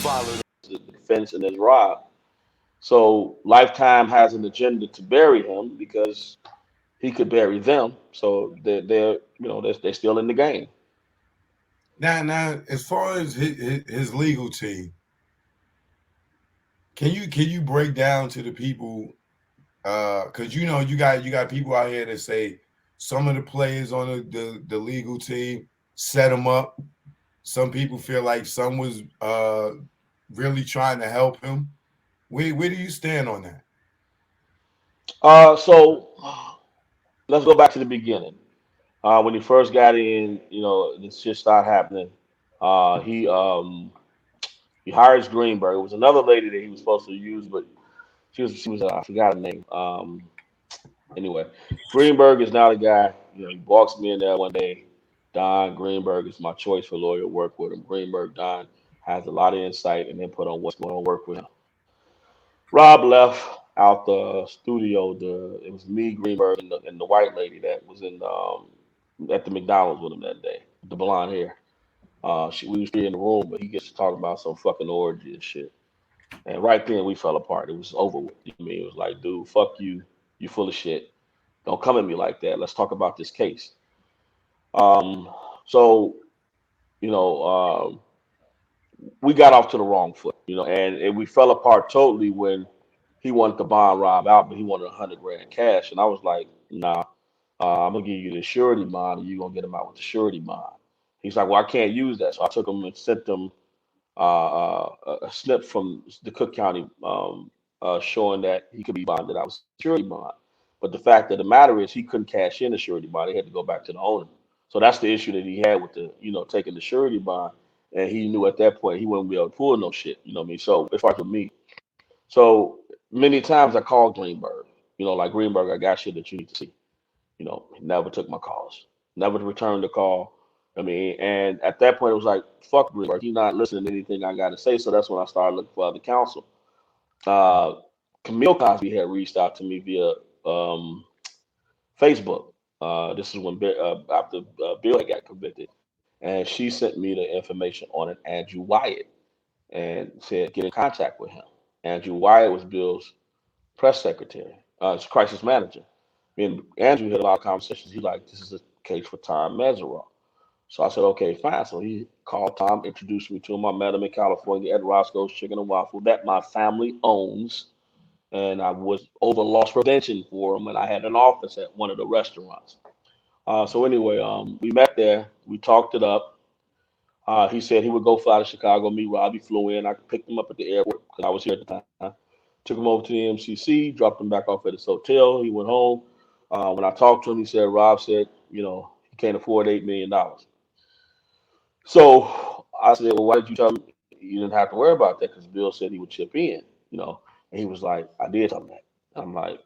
followed the defense and there's Rob. So Lifetime has an agenda to bury him because he could bury them. So they're they're still in the game. Now, as far as his legal team, can you break down to the people? Because you got people out here that say some of the players on the legal team set him up. Some people feel like some was really trying to help him. Where do you stand on that? So let's go back to the beginning. When he first got in, this shit started happening. Uh, he um, he hires Greenberg. It was another lady that he was supposed to use, but she was I forgot her name. Anyway, Greenberg is now the guy. He walks me in there one day. Don Greenberg is my choice for lawyer to work with him. Greenberg Don has a lot of insight and input on what's going to work with him. Rob left out the studio. It was me, Greenberg, and the white lady that was in at the McDonald's with him that day, the blonde hair. We was three in the room, but he gets to talking about some fucking orgy and shit. And right then we fell apart. It was over with. You know what I mean? It was like, dude, fuck you. You full of shit. Don't come at me like that. Let's talk about this case. Um, so you know, we got off to the wrong foot. And we fell apart totally when he wanted to bond Rob out, but he wanted 100 grand cash, and I was like, nah, I'm gonna give you the surety bond, and you're gonna get him out with the surety bond. He's like, well, I can't use that, so I took him and sent him a snip from the Cook County showing that he could be bonded out with surety bond. But the fact of the matter is, he couldn't cash in the surety bond; he had to go back to the owner. So that's the issue that he had with taking the surety bond, and he knew at that point he wouldn't be able to pull no shit. You know what I mean? So as far as with me, so many times I called Greenberg. Like Greenberg, I got shit that you need to see. He never took my calls, never returned the call. I mean, and at that point, it was like, fuck Greenberg. He's not listening to anything I got to say. So that's when I started looking for other counsel. Uh, Camille Cosby had reached out to me via um, Facebook. This is when after Bill had got convicted. And she sent me the information on an Andrew Wyatt and said, get in contact with him. Andrew Wyatt was Bill's press secretary, crisis manager. Me and Andrew had a lot of conversations. He like, this is a case for Tom Mesereau. So I said, okay, fine. So he called Tom, introduced me to him. I met him in California at Roscoe's Chicken and Waffle that my family owns. And I was over loss prevention for him, and I had an office at one of the restaurants. So anyway, we met there. We talked it up. He said he would go fly to Chicago, meet Robbie, flew in. I picked him up at the airport because I was here at the time. Took him over to the MCC, dropped him back off at his hotel. He went home. When I talked to him, he said, Rob said, he can't afford $8 million. So I said, well, why did you tell him you didn't have to worry about that? Because Bill said he would chip in, you know. And he was like, I did tell him that. I'm like,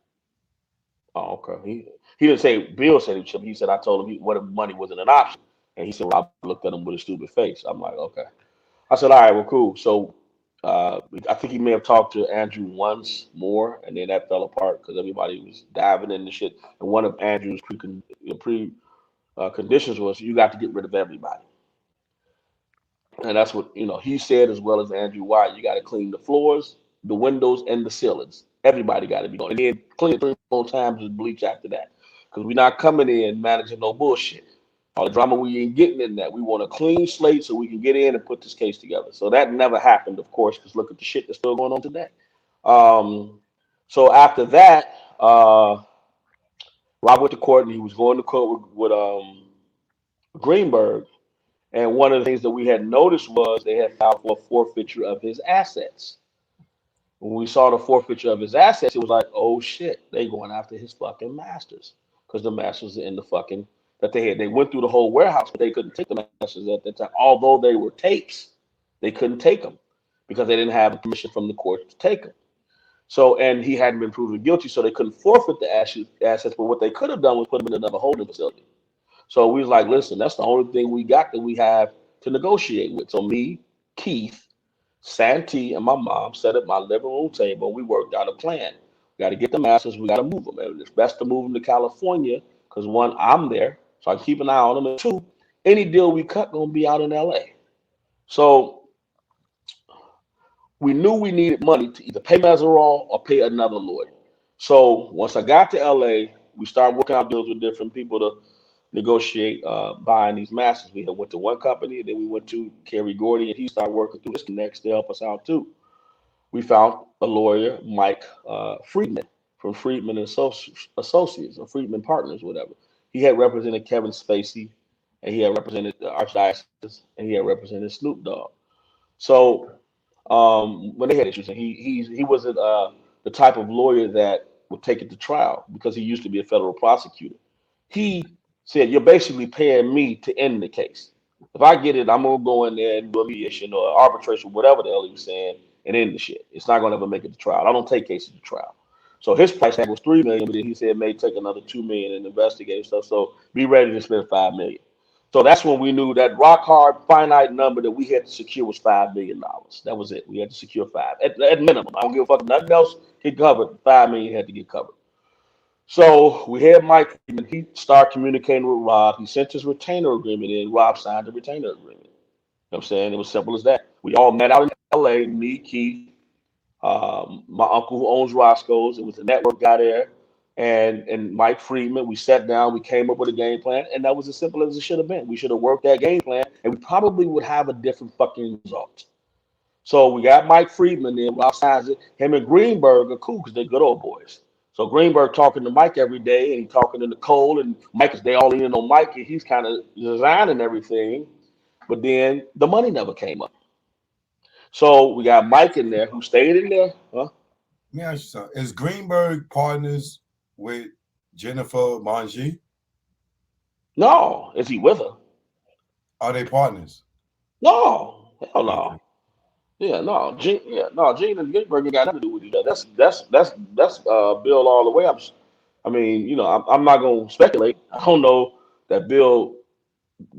oh, okay. He didn't say Bill said he would chip. He said I told him what if money wasn't an option. And he said Rob looked at him with a stupid face. I'm like, okay. I said, all right, well, cool. So I think he may have talked to Andrew once more, and then that fell apart because everybody was diving into shit. And one of Andrew's pre conditions was you got to get rid of everybody. And that's what he said, as well as Andrew White. You got to clean the floors, the windows, and the ceilings. Everybody got to be gone, and then clean it 3 more times with bleach after that, because we're not coming in managing no bullshit. All the drama we ain't getting in that. We want a clean slate so we can get in and put this case together. So that never happened, of course, because look at the shit that's still going on today. Um, so after that, Rob went to court, and he was going to court with Greenberg. And one of the things that we had noticed was they had filed for a forfeiture of his assets. When we saw the forfeiture of his assets, it was like, oh shit, they going after his fucking masters. Because the masters are in the fucking that they had. They went through the whole warehouse, but they couldn't take the masters at that time. Although they were tapes, they couldn't take them because they didn't have permission from the court to take them. So, and he hadn't been proven guilty, so they couldn't forfeit the assets. But what they could have done was put him in another holding facility. So we was like, listen, that's the only thing we got that we have to negotiate with. So me, Keith, Santee, and my mom sat at my living room table. We worked out a plan. We got to get the masters. We got to move them. And it's best to move them to California because one, I'm there, so I can keep an eye on them. And two, any deal we cut gonna be out in L.A. So we knew we needed money to either pay Mazaron or pay another lawyer. So once I got to LA, we started working out deals with different people to negotiate buying these masters. We had went to one company, then we went to Kerry Gordy, and he started working through his connects to help us out too. We found a lawyer, Mike Friedman, from Friedman and Associates, or Friedman Partners, whatever. He had represented Kevin Spacey, and he had represented the Archdiocese, and he had represented Snoop Dogg. So when they had issues, and he wasn't the type of lawyer that would take it to trial because he used to be a federal prosecutor. He said, "You're basically paying me to end the case. If I get it, I'm gonna go in there and do a mediation or arbitration, whatever the hell he was saying, and end the shit. It's not gonna ever make it to trial. I don't take cases to trial." So his price tag was 3 million, but then he said it may take another 2 million and investigate stuff. So be ready to spend 5 million. So that's when we knew that rock hard finite number that we had to secure was $5 million. That was it. We had to secure five at minimum. I don't give a fuck. Nothing else get covered. 5 million had to get covered. So we had Mike, and he started communicating with Rob. He sent his retainer agreement in. Rob signed the retainer agreement. You know what I'm saying? It was simple as that. We all met out in LA, me, Keith, my uncle who owns Roscoe's. It was the network guy there, and Mike Friedman. We sat down, we came up with a game plan, and that was as simple as it should have been. We should have worked that game plan, and we probably would have a different fucking result. So we got Mike Friedman in, Rob signs it. Him and Greenberg are cool because they're good old boys. So Greenberg talking to Mike every day, and he talking to Nicole, and Mike is they all in on Mike, and he's kind of designing everything. But then the money never came up. So we got Mike in there who stayed in there. Huh? Let me ask you something. Is Greenberg partners with Jennifer Monge? No. Is he with her? Are they partners? No. Hell no. Okay. Yeah, no. Gene and Greenberg ain't got nothing to do with each other. That's Bill all the way up. I mean, I'm not gonna speculate. I don't know that Bill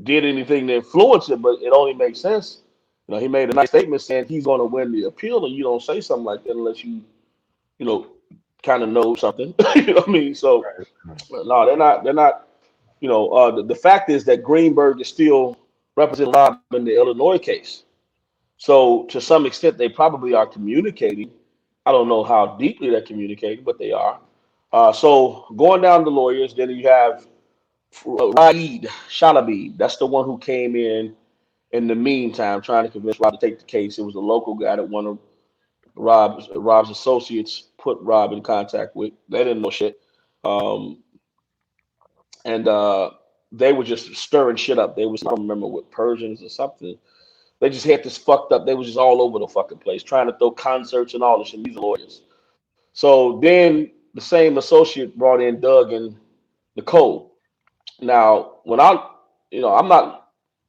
did anything to influence it, but it only makes sense. He made a nice statement saying he's going to win the appeal, and you don't say something like that unless you know, kind of know something. You know what I mean? So Right. no, they're not. They're not. The fact is that Greenberg is still representing Rob in the Illinois case. So to some extent, they probably are communicating. I don't know how deeply they're communicating, but they are. So going down the lawyers, then you have Raed Shalabi. That's the one who came in the meantime, trying to convince Rob to take the case. It was a local guy that one of Rob's associates put Rob in contact with. They didn't know shit, um, and they were just stirring shit up. They was I don't remember what Persians or something. They just had this fucked up. They was just all over the fucking place, trying to throw concerts and all this. And these are lawyers. So then the same associate brought in Doug and Nicole. Now, I'm not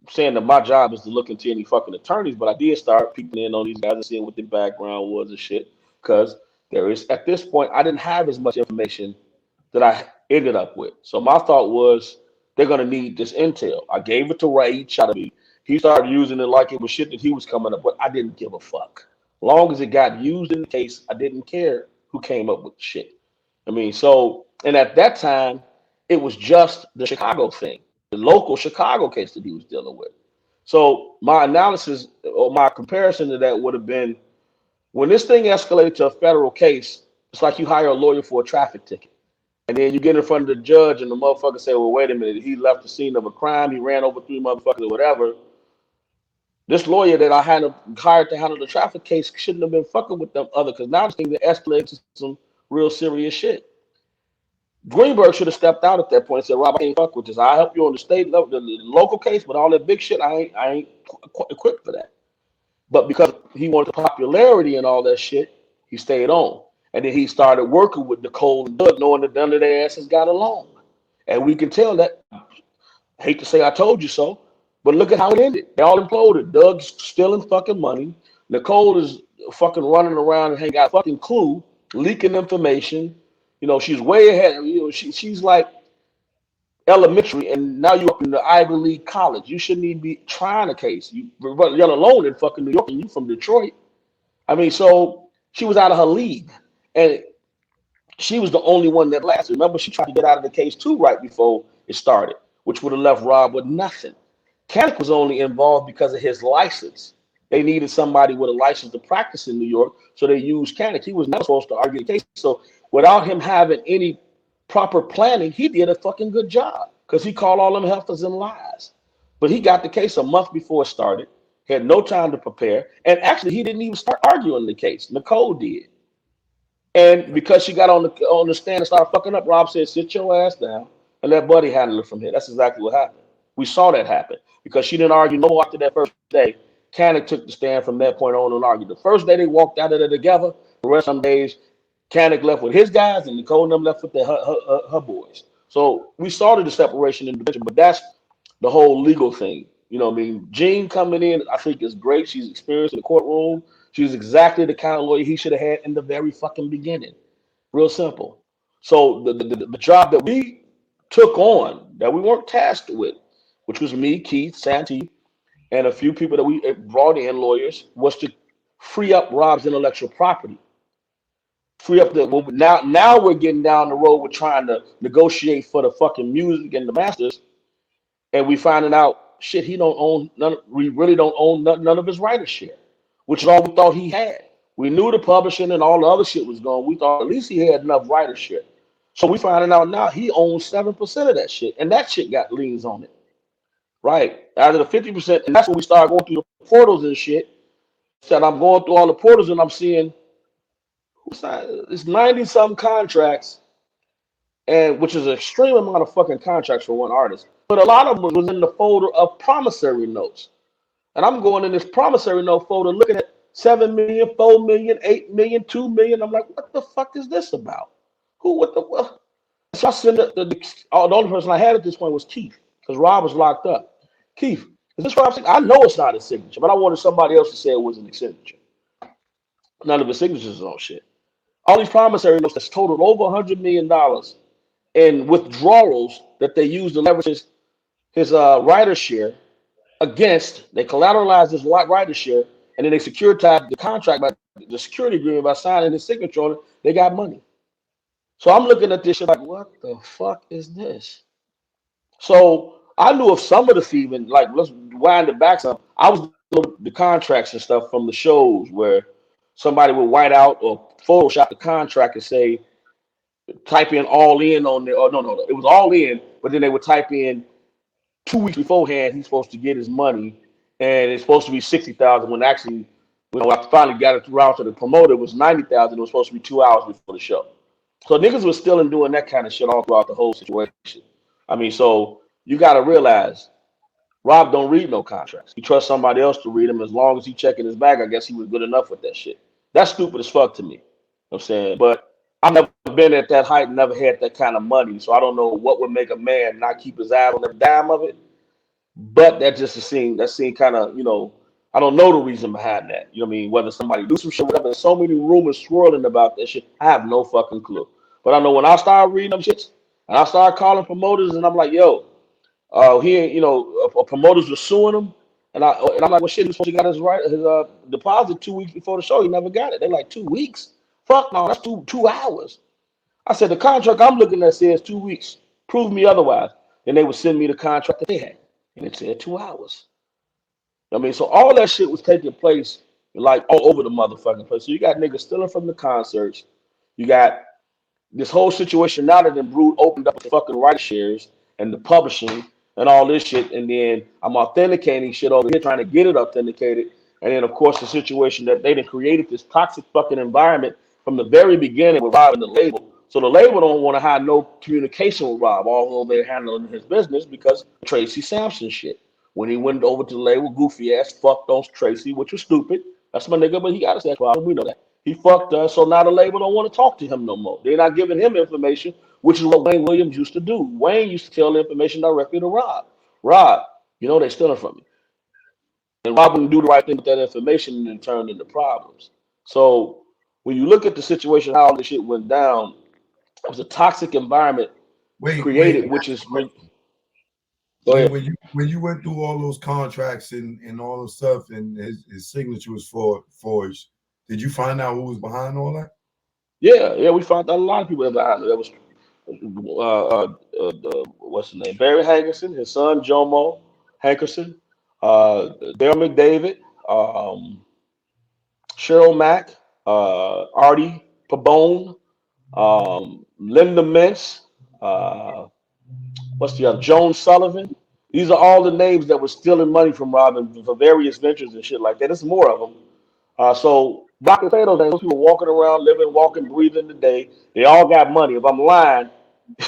saying that my job is to look into any fucking attorneys, but I did start peeking in on these guys and seeing what their background was and shit. Because there is, at this point, I didn't have as much information that I ended up with. So my thought was they're going to need this intel. I gave it to Ray Chalabi. He started using it like it was shit that he was coming up with. I didn't give a fuck. Long as it got used in the case, I didn't care who came up with shit. I mean, and at that time, it was just the Chicago thing, the local Chicago case that he was dealing with. So my analysis or my comparison to that would have been when this thing escalated to a federal case, it's like you hire a lawyer for a traffic ticket. And then you get in front of the judge and the motherfucker say, well, wait a minute, he left the scene of a crime, he ran over three motherfuckers or whatever. This lawyer that I had hired to handle the traffic case shouldn't have been fucking with them other because now this thing escalated to some real serious shit. Greenberg should have stepped out at that point and said, Rob, I can't fuck with this. I'll help you on the state level, the local case, but all that big shit, I ain't equipped for that. But because he wanted the popularity and all that shit, he stayed on. And then he started working with Nicole and Doug, knowing that none of their asses got along. And we can tell that. I hate to say I told you so, but look at how it ended. They all imploded. Doug's stealing fucking money. Nicole is fucking running around and ain't got a fucking clue, leaking information. She's way ahead. She's like elementary, and now you're up in the Ivy League college. You shouldn't even be trying a case. You're alone in fucking New York, and you from Detroit. I mean, so she was out of her league, and she was the only one that lasted. Remember, she tried to get out of the case too right before it started, which would have left Rob with nothing. Kanik was only involved because of his license. They needed somebody with a license to practice in New York, so they used Kanak. He was never supposed to argue the case. So without him having any proper planning, he did a fucking good job because he called all them heifers and lies. But he got the case a month before it started, had no time to prepare, and actually he didn't even start arguing the case. Nicole did. And because she got on the stand and started fucking up, Rob said, "Sit your ass down and let Buddy handle it from here." That's exactly what happened. We saw that happen because she didn't argue no more after that first day. Kanak took the stand from that point on and argued. The first day they walked out of there together. The rest of them days, Kanak left with his guys and Nicole and them left with her boys. So we started the separation in the division, but that's the whole legal thing. You know what I mean? Jean coming in, I think is great. She's experienced in the courtroom. She's exactly the kind of lawyer he should have had in the very fucking beginning. Real simple. So the job that we took on, that we weren't tasked with, which was me, Keith, Santee, and a few people that we brought in, lawyers, was to free up Rob's intellectual property. Free up the well, now we're getting down the road. We're trying to negotiate for the fucking music and the masters, and we finding out shit he don't own none. We really don't own none of his writer share, which is all we thought he had. We knew the publishing and all the other shit was gone. We thought at least he had enough writer share. So we finding out now he owns 7% of that shit, and that shit got liens on it. Right. Out of the 50%, and that's when we started going through the portals and shit. Said I'm going through all the portals and I'm seeing it's 90 some contracts, and which is an extreme amount of fucking contracts for one artist. But a lot of them was in the folder of promissory notes. And I'm going in this promissory note folder looking at 7 million, 4 million, 8 million, 2 million. I'm like, what the fuck is this about? What the what? So I sent the only person I had at this point was Keith, because Rob was locked up. Keith, is this Rob's signature? I know it's not his signature, but I wanted somebody else to say it wasn't his signature. None of his signatures on shit. All these promissory notes that's totaled over $100 million in withdrawals that they used to leverage his writer share against, they collateralized his writer share, and then they securitized the contract by the security agreement by signing his signature on it. They got money. So I'm looking at this shit like, what the fuck is this? So I knew of some of the thieving, like let's wind it back some. I was doing the contracts and stuff from the shows where somebody would white out or Photoshop the contract and say, type in all in on there. Oh, no. It was all in, but then they would type in 2 weeks beforehand, he's supposed to get his money, and it's supposed to be 60,000 when actually, I finally got it around to the promoter, it was 90,000. It was supposed to be 2 hours before the show. So niggas was still in doing that kind of shit all throughout the whole situation. I mean, so you got to realize Rob don't read no contracts. He trusts somebody else to read them. As long as he checking his bag, I guess he was good enough with that shit. That's stupid as fuck to me. You know what I'm saying? But I've never been at that height, never had that kind of money. So I don't know what would make a man not keep his eye on every dime of it. But that just that seemed kind of, I don't know the reason behind that. You know what I mean? Whether somebody do some shit, whatever. There's so many rumors swirling about that shit. I have no fucking clue. But I know when I started reading them shits and I started calling promoters and I'm like, yo, promoters were suing him. And I'm like, well, shit, he was supposed to get his deposit 2 weeks before the show. He never got it. They're like, 2 weeks? Fuck no, that's 2 hours. I said, the contract I'm looking at says 2 weeks. Prove me otherwise. And they would send me the contract that they had. And it said 2 hours. I mean, so all that shit was taking place like all over the motherfucking place. So you got niggas stealing from the concerts. You got this whole situation now that then Brood opened up the fucking writer shares and the publishing and all this shit. And then I'm authenticating shit over here, trying to get it authenticated. And then, of course, the situation that they done created this toxic fucking environment from the very beginning with Rob and the label. So the label don't want to have no communication with Rob, although they're handling his business because Tracy Sampson shit. When he went over to the label, goofy ass fucked on Tracy, which was stupid. That's my nigga, but he got a sex problem. We know that. He fucked us, so now the label don't want to talk to him no more. They're not giving him information, which is what Wayne Williams used to do. Wayne used to tell the information directly to Rob. Rob, they stealing from me. And Rob wouldn't do the right thing with that information and then turned into problems. So when you look at the situation, how this shit went down, it was a toxic environment created, which is when you went through all those contracts and all the stuff, and his signature was forged. Did you find out who was behind all that? Yeah, we found out a lot of people behind it. That was what's his name? Barry Hankerson, his son Jomo Hankerson, Daryl McDavid, um, Cheryl Mack, Artie Pabone, Linda Mintz, uh, what's the other? Joan Sullivan. These are all the names that were stealing money from Robin for various ventures and shit like that. There's more of them. So Rock and say those names. Those people walking around, living, walking, breathing today. They all got money. If I'm lying,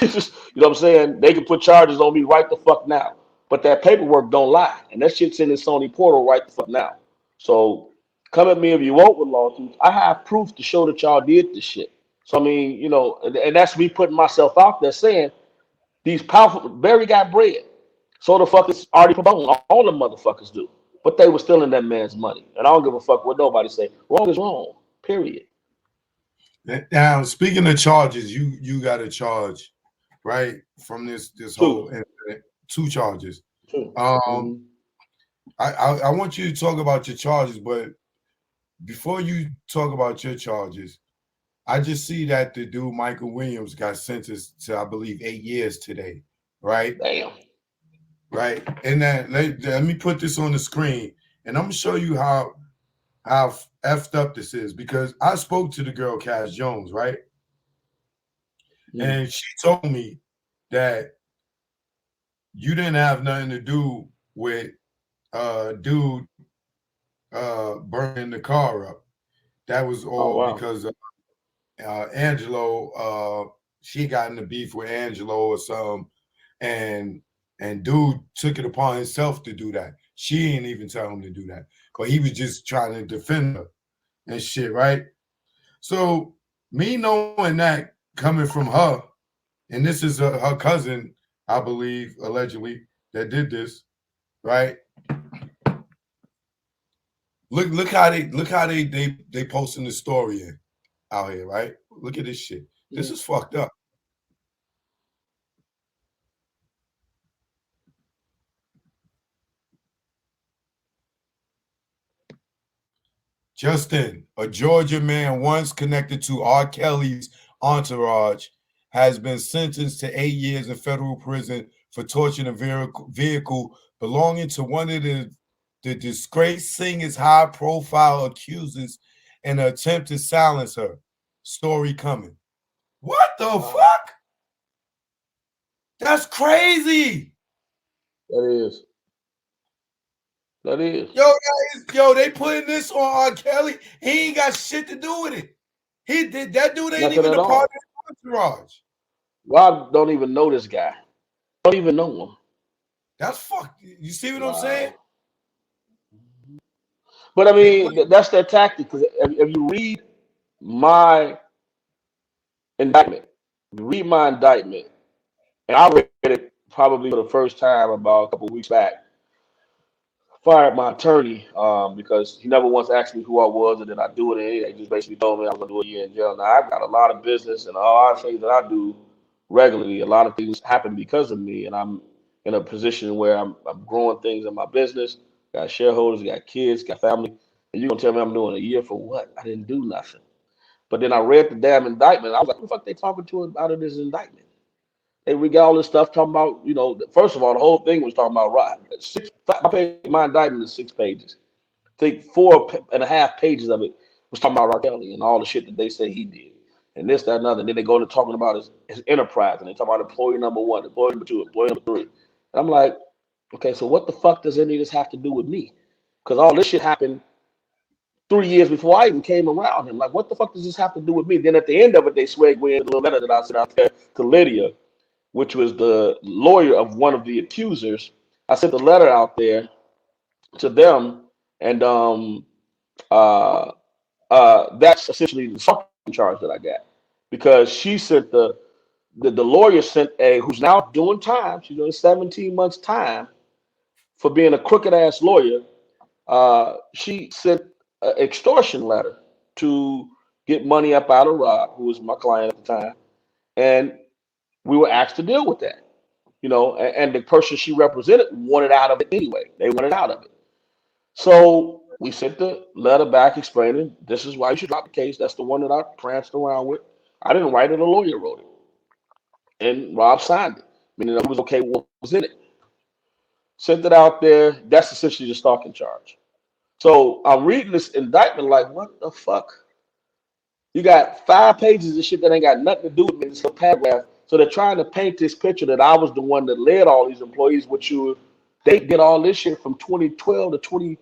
you know what I'm saying? They can put charges on me right the fuck now. But that paperwork don't lie, and that shit's in the Sony portal right the fuck now. So come at me if you want with lawsuits. I have proof to show that y'all did this shit. So I mean, and that's me putting myself out there saying these powerful Barry got bread. So the fuckers already Pabone. All the motherfuckers do. But they were stealing that man's money. And I don't give a fuck what nobody say. Wrong is wrong. Period. Now, speaking of charges, you got a charge, right, from this whole Two. incident. Two charges. Two. Um, Mm-hmm. I want you to talk about your charges, but before you talk about your charges, I just see that the dude Michael Williams got sentenced to, I believe, 8 years today, right? Damn. Right. And then let me put this on the screen, and I'm gonna show you how effed up this is, because I spoke to the girl Cass Jones, right? Mm. And she told me that you didn't have nothing to do with dude burning the car up. That was Oh all wow. because Angelo, she got in the beef with Angelo or something, and dude took it upon himself to do that. She didn't even tell him to do that, but he was just trying to defend her and shit, right? So me knowing that coming from her, and this is her cousin, I believe, allegedly, that did this, right? Look how they posting the story out here, right? Look at this shit. This Mm. is fucked up. Justin, a Georgia man once connected to R. Kelly's entourage, has been sentenced to 8 years in federal prison for torching a vehicle belonging to one of the disgraced singer's high-profile accusers in an attempt to silence her. Story coming. What the Wow. fuck? That's crazy. That is. That is. Yo, they putting this on R. Kelly. He ain't got shit to do with it. He did that dude ain't Nothing even at a part all. of the entourage. Rob don't even know this guy. Don't even know him. That's fucked. You see what I'm saying? Wow. But I They mean, put that's their tactic. Because if you read my indictment, read my indictment, and I read it probably for the first time about a couple of weeks back. Fired my attorney because he never once asked me who I was, and then I do it. And he just basically told me I was going to do a year in jail. Now I've got a lot of business and a lot of things that I do regularly. A lot of things happen because of me, and I'm in a position where I'm growing things in my business. Got shareholders, got kids, got family, and you're gonna tell me I'm doing a year for what? I didn't do nothing. But then I read the damn indictment. I was like, what the fuck they talking to out of this indictment? We got all this stuff talking about, first of all, the whole thing was talking about right. My indictment is 6 pages. I think 4.5 pages of it was talking about R. Kelly and all the shit that they say he did. And this, that, and other. And then they go to talking about his enterprise, and they talk about employee number one, employee number two, employee number three. And I'm like, okay, so what the fuck does any of this have to do with me? Because all this shit happened 3 years before I even came around him. Like, what the fuck does this have to do with me? Then at the end of it, they swag me in a little letter that I sent out there to Lydia, which was the lawyer of one of the accusers. I sent the letter out there to them, and uh, that's essentially the fucking charge that I got because she sent the lawyer sent a who's now doing time. She's doing 17 months time for being a crooked ass lawyer. She sent an extortion letter to get money up out of Rob, who was my client at the time, and we were asked to deal with that. And the person she represented wanted out of it anyway. They wanted out of it. So we sent the letter back explaining this is why you should drop the case. That's the one that I pranced around with. I didn't write it, a lawyer wrote it. And Rob signed it, meaning that he was okay with what was in it. Sent it out there. That's essentially the stalking charge. So I'm reading this indictment like, what the fuck? You got 5 pages of shit that ain't got nothing to do with me in this little paragraph. So they're trying to paint this picture that I was the one that led all these employees, which you they did all this shit from 2012 to 20,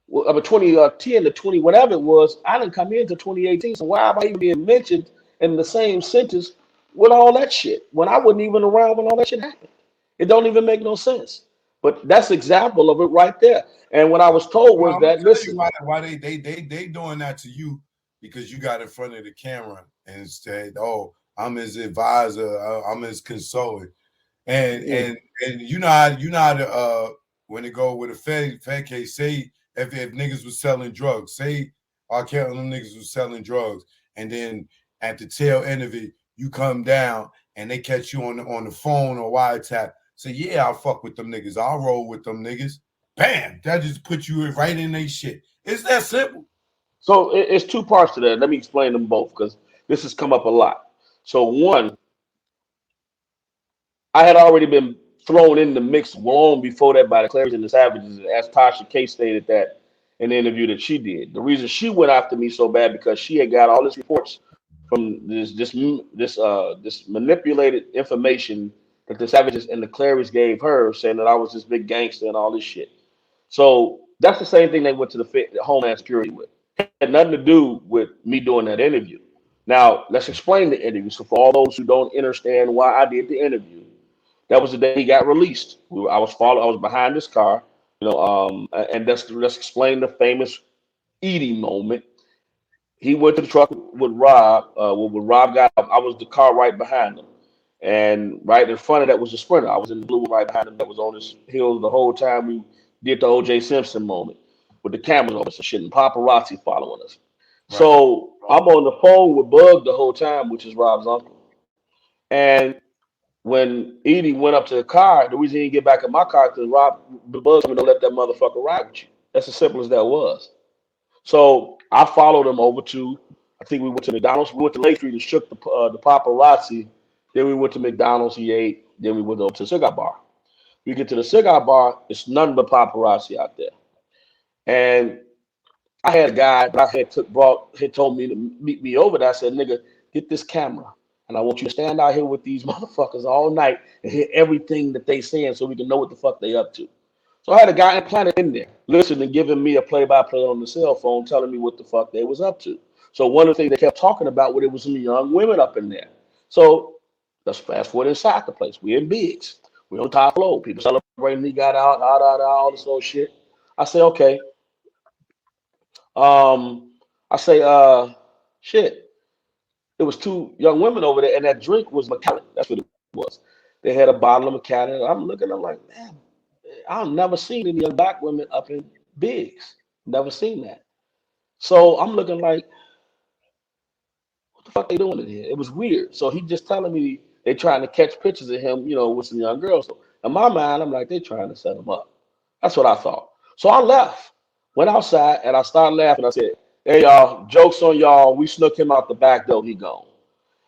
well, I mean, 2010 to 20, whatever it was. I didn't come into 2018. So why am I even being mentioned in the same sentence with all that shit when I wasn't even around when all that shit happened? It don't even make no sense. But that's example of it right there. And what I was told Well, was I'm gonna that, tell you listen, why they doing that to you because you got in front of the camera and said, "Oh, I'm his advisor, I'm his consultant," and mm, and and you know how when it go with a Fed case, say if niggas was selling drugs, say R. Kelly and them niggas was selling drugs, and then at the tail end of it, you come down and they catch you on the phone or wiretap. Say, yeah, I'll fuck with them niggas. I'll roll with them niggas. Bam! That just put you right in they shit. It's that simple. so it's two parts to that. Let me explain them both because this has come up a lot. So one, I had already been thrown in the mix long before that by the Claries and the Savages, as Tasha K stated that in the interview that she did. The reason she went after me so bad because she had got all these reports from this manipulated information that the Savages and the Claries gave her, saying that I was this big gangster and all this shit. So that's the same thing they went to the Homeland Security with. It had nothing to do with me doing that interview. Now let's explain the interview. So for all those who don't understand why I did the interview, that was the day he got released. I was behind this car, and let's explain the famous Edie moment. He went to the truck with Rob. When Rob got out, I was the car right behind him, and right in front of that was the Sprinter. I was in the blue right behind him. That was on his heels the whole time we did the O.J. Simpson moment with the cameras on us and shit, and paparazzi following us. Right. So I'm on the phone with Bug the whole time, which is Rob's uncle, and when Edie went up to the car, the reason he didn't get back in my car because Rob the Buzz told me don't let that motherfucker ride with you. That's as simple as that was. So I followed him over to, I think we went to McDonald's. We went to Lake Street and shook the paparazzi. Then we went to McDonald's. He ate. Then we went over to the cigar bar. We get to the cigar bar. It's nothing but paparazzi out there. And I had a guy that I had told me to meet me over there. I said, nigga, get this camera. And I want you to stand out here with these motherfuckers all night and hear everything that they saying so we can know what the fuck they up to. So I had a guy implanted in there, listening, giving me a play-by-play on the cell phone, telling me what the fuck they was up to. So one of the things they kept talking about was it was some young women up in there. So let's fast forward inside the place. We in Biggs. We on top floor. People celebrating he got out, all this old shit. I say, okay. Um, I say, shit. There was two young women over there, and that drink was Macallan. That's what it was. They had a bottle of Macallan. I'm looking, I'm like, man, I've never seen any young black women up in Biggs. Never seen that. So I'm looking like, what the fuck they doing in here? It was weird. So he just telling me they trying to catch pictures of him, with some young girls. So in my mind, I'm like, they trying to set him up. That's what I thought. So I left, went outside, and I started laughing. I said, hey, y'all, joke's on y'all. We snuck him out the back door. He gone.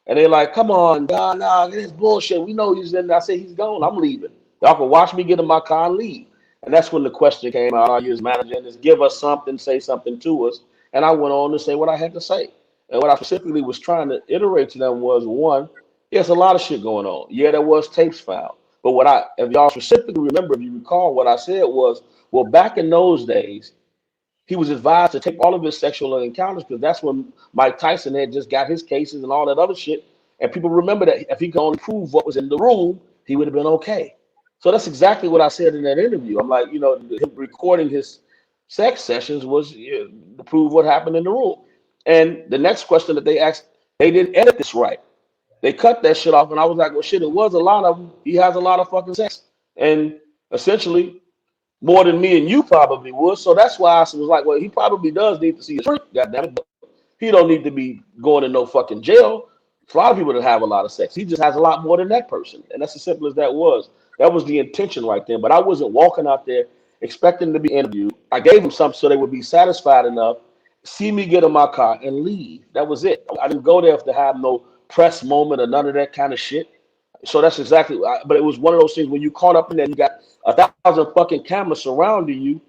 And they're like, come on, God, nah, this bullshit. We know he's in there. I said, he's gone. I'm leaving. Y'all can watch me get in my car and leave. And that's when the question came out. Are you his manager? And just give us something, say something to us. And I went on to say what I had to say. And what I specifically was trying to iterate to them was one, there's a lot of shit going on. Yeah, there was tapes found. But if y'all specifically remember, if you recall, what I said was, well, back in those days, he was advised to take all of his sexual encounters because that's when Mike Tyson had just got his cases and all that other shit. And people remember that if he could only prove what was in the room, he would have been okay. So that's exactly what I said in that interview. I'm like, him recording his sex sessions was to prove what happened in the room. And the next question that they asked, they didn't edit this right. They cut that shit off, and I was like, well, shit, it was a lot of them. He has a lot of fucking sex. And essentially, more than me and you probably would. So that's why I was like, well, he probably does need to see a shrink, goddammit. But he don't need to be going to no fucking jail. A lot of people that have a lot of sex. He just has a lot more than that person. And that's as simple as that was. That was the intention right there. But I wasn't walking out there expecting to be interviewed. I gave them something so they would be satisfied enough, see me get in my car and leave. That was it. I didn't go there to have no press moment or none of that kind of shit. So that's exactly. But it was one of those things when you caught up in there, you got 1,000 fucking cameras surrounding you,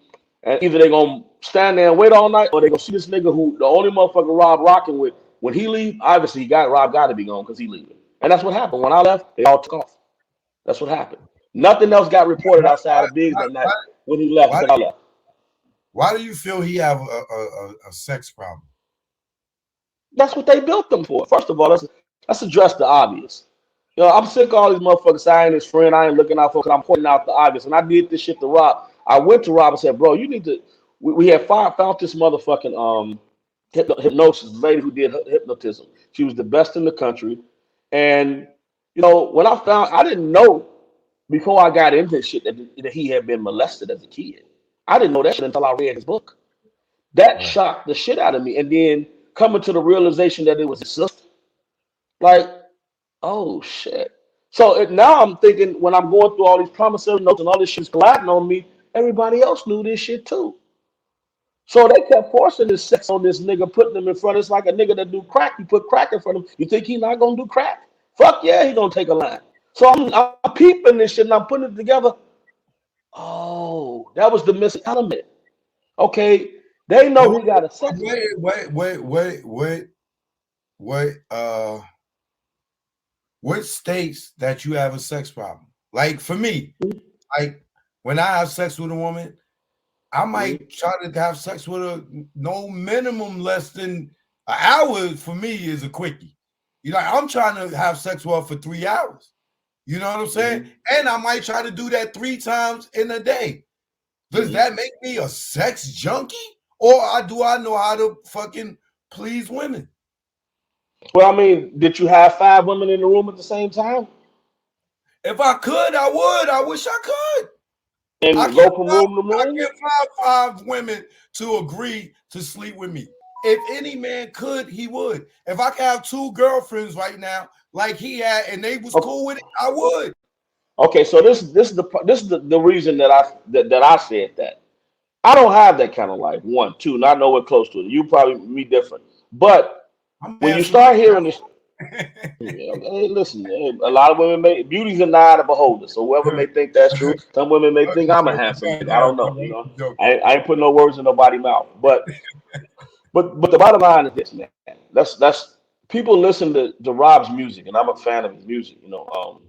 and either they're gonna stand there and wait all night, or they gonna see this nigga who the only motherfucker Rob rocking with when he leave. Obviously, Rob got to be gone because he leaving, and that's what happened. When I left, they all took off. That's what happened. Nothing else got reported outside of Biggs that night when he left. Why, I left. why do you feel he have a sex problem? That's what they built them for. First of all, let's address the obvious. You know, I'm sick of all these motherfuckers saying his friend. I ain't looking out for because I'm pointing out the obvious. And I did this shit to Rob. I went to Rob and said, bro, you need to. We had found this motherfucking hypnosis lady who did hypnotism. She was the best in the country. And you know, when I didn't know before I got into this shit that he had been molested as a kid. I didn't know that shit until I read his book. That Right. shocked the shit out of me. And then coming to the realization that it was his sister, like, oh shit. So now I'm thinking when I'm going through all these promissory notes and all this shit's colliding on me, everybody else knew this shit too. So they kept forcing this sex on this nigga, putting him in front. It's like a nigga that do crack. You put crack in front of him. You think he not gonna do crack? Fuck yeah, he gonna take a line. So I'm peeping this shit and I'm putting it together. Oh, that was the missing element. Okay, they But know he got a sex. what states that you have a sex problem? Like for me, like when I have sex with a woman, I might try to have sex with her no minimum less than an hour. For me is a quickie. You know, I'm trying to have sex with her for 3 hours. You know what I'm saying? And I might try to do that 3 times in a day. Does that make me a sex junkie? Or do I know how to fucking please women? Well, I mean, did you have 5 women in the room at the same time? If I could, I would. I wish I could. And I go can't from find, room to I room? can't find 5 women to agree to sleep with me. If any man could, he would. If I could have 2 girlfriends right now, like he had, and they was cool with it, I would. Okay, so this is the reason that I said that. I don't have that kind of life. One, two, not nowhere close to it. You probably me different. But I'm when you answering. start hearing this, hey, listen, a lot of women may beauty's in the eye of the beholder. So whoever may think that's true, some women may think I'm a handsome nigga. I don't know. You know, I ain't putting no words in nobody's mouth. But the bottom line is this, man. That's people listen to Rob's music, and I'm a fan of his music. You know,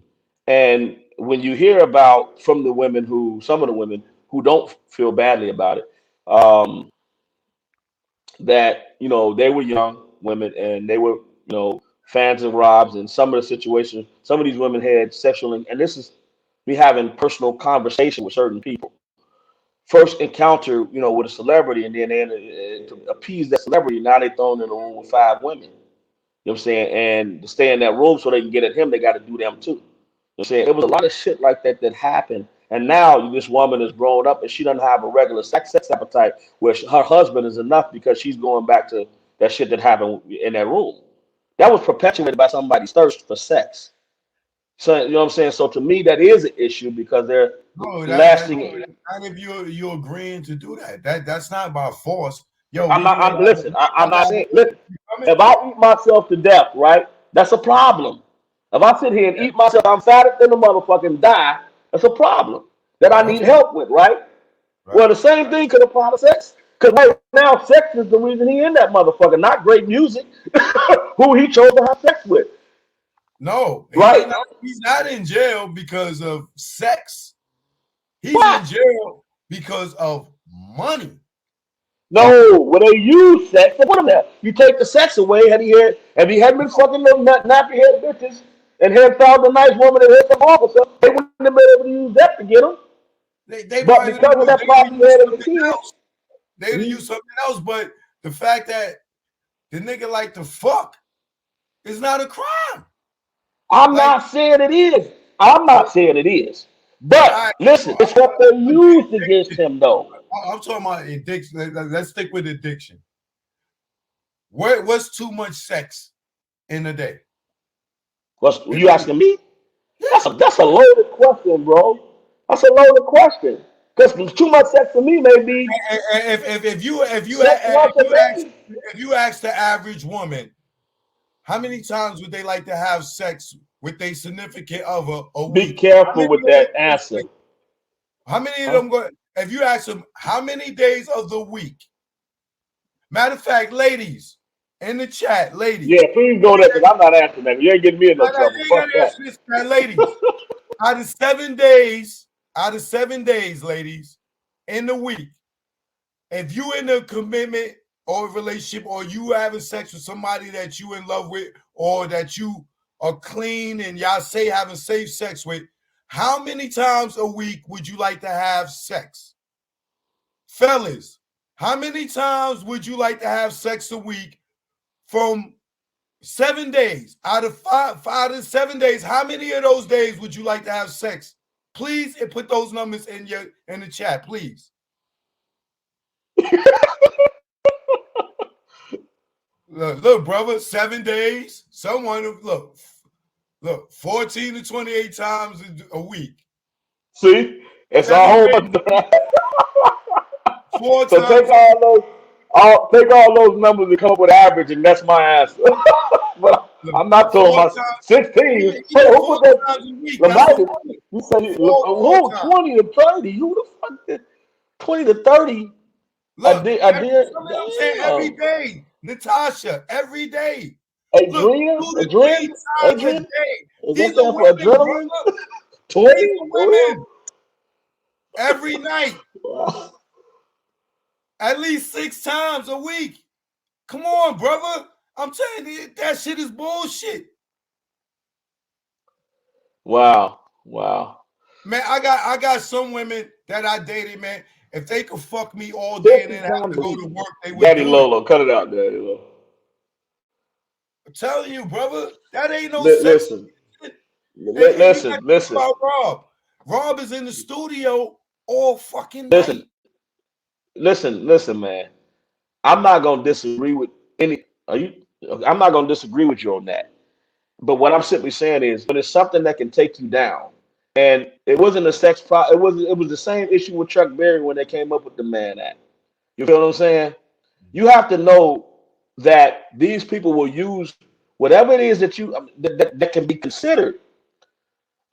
and when you hear about from the women who some of the women who don't feel badly about it, um, that you know they were young women and they were fans of Rob's, and some of the situations, some of these women had sexual, and this is me having personal conversation with certain people. First encounter, with a celebrity, and then to appease that celebrity, now they thrown in a room with 5 women. You know what I'm saying? And to stay in that room so they can get at him, they got to do them too. You know what I'm saying? It was a lot of shit like that that happened. And now this woman is grown up and she doesn't have a regular sex appetite where her husband is enough because she's going back to that shit that happened in that room. That was perpetuated by somebody's thirst for sex. So, you know what I'm saying? So to me, that is an issue because they're No, lasting. not if you agreeing to do that. That's not by force. Yo, I'm we not. can I'm listen. I'm not saying. Listen. I mean, If I eat myself to death, right, that's a problem. If I sit here and eat myself, I'm fatter than a motherfucking die. That's a problem that I need okay, help with, right? Well, right. the same thing could apply to sex. Because right now, sex is the reason he in that motherfucker, not great music. Who he chose to have sex with, No, right? he's not in jail because of sex. He's in What? jail because of money. No, when they use sex, what a minute. You take the sex away, had he had been fucking little nappy head bitches and had found a nice woman that had some officer, they wouldn't have been able to use that to get him. They But probably because of that they would problem he use had as a something kid, else. They would use something else. But the fact that the nigga like to fuck is not a crime. I'm Like, not saying it is. I'm not saying it is. I, But listen, it's what they used against him, though. I'm talking about addiction. Let's stick with addiction. What's too much sex in a day? What's In you a week? asking me? Yeah. That's a loaded question, bro. That's a loaded question. Because too much sex for me may be If you sex once a day. if you ask the average woman, how many times would they like to have sex with their significant other a Be week? careful with that answer. How many of Huh? them go? if you ask them how many days of the week, matter of fact, ladies in the chat, ladies, Yeah, please go there because I'm not answering that. You ain't getting me in no trouble. you ain't Fuck gotta that. answer this, man, ladies. Out of 7 days, ladies, in the week, if you in a commitment or a relationship, or you having sex with somebody that you in love with, or that you are clean and y'all say having safe sex with, how many times a week would you like to have sex? Fellas, how many times would you like to have sex a week from 7 days? Out of 7 days, how many of those days would you like to have sex? Please, and put those numbers in the chat, please. Look, brother, 7 days. Someone look, 14 to 28 times a week. See, it's a whole bunch. 4 So times. take all those numbers and come up with an average, and that's my answer. But I'm not talking about 16. Who put that? Times a week. Lamar, you said who 20 to 30? Who the fuck did 20 to 30? Look, I did. I'm saying every day. Natasha, every day. Adrian? Look, 2 to 3 times a day. Is that for adrenaline? 20? These are women. Every night. Wow. At least 6 times a week. Come on, brother. I'm telling you, that shit is bullshit. Wow. Man, I got some women that I dated, man. If they could fuck me all day and then have to go to work, they would Daddy do Lolo, it. cut it out, Daddy Lolo. I'm telling you, brother, that ain't no Listen. Listen. About Rob. Rob is in the studio all fucking night. Listen, man. I'm not gonna disagree with any. I'm not gonna disagree with you on that. But what I'm simply saying is, when it's something that can take you down, and it wasn't a sex problem. It was the same issue with Chuck Berry when they came up with the Mann Act. You feel what I'm saying? You have to know that these people will use whatever it is that that can be considered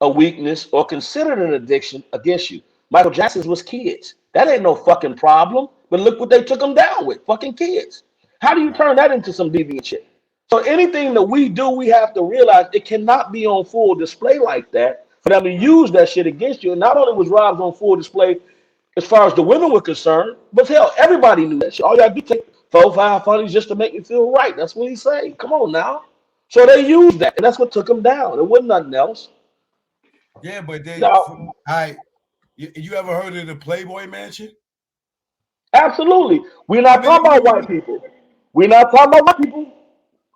a weakness or considered an addiction against you. Michael Jackson's was kids. That ain't no fucking problem. But look what they took him down with, fucking kids. How do you turn that into some deviant shit? So anything that we do, we have to realize it cannot be on full display like that for them to use that shit against you. And not only was Rob's on full display as far as the women were concerned, but hell, everybody knew that shit. All y'all do take 4-5 funnies just to make me feel right. That's what he's saying. Come on now. So they used that, and that's what took him down. It wasn't nothing else. Yeah, but they. Now, you ever heard of the Playboy Mansion? absolutely. We're not talking about white people. We're not talking about white people.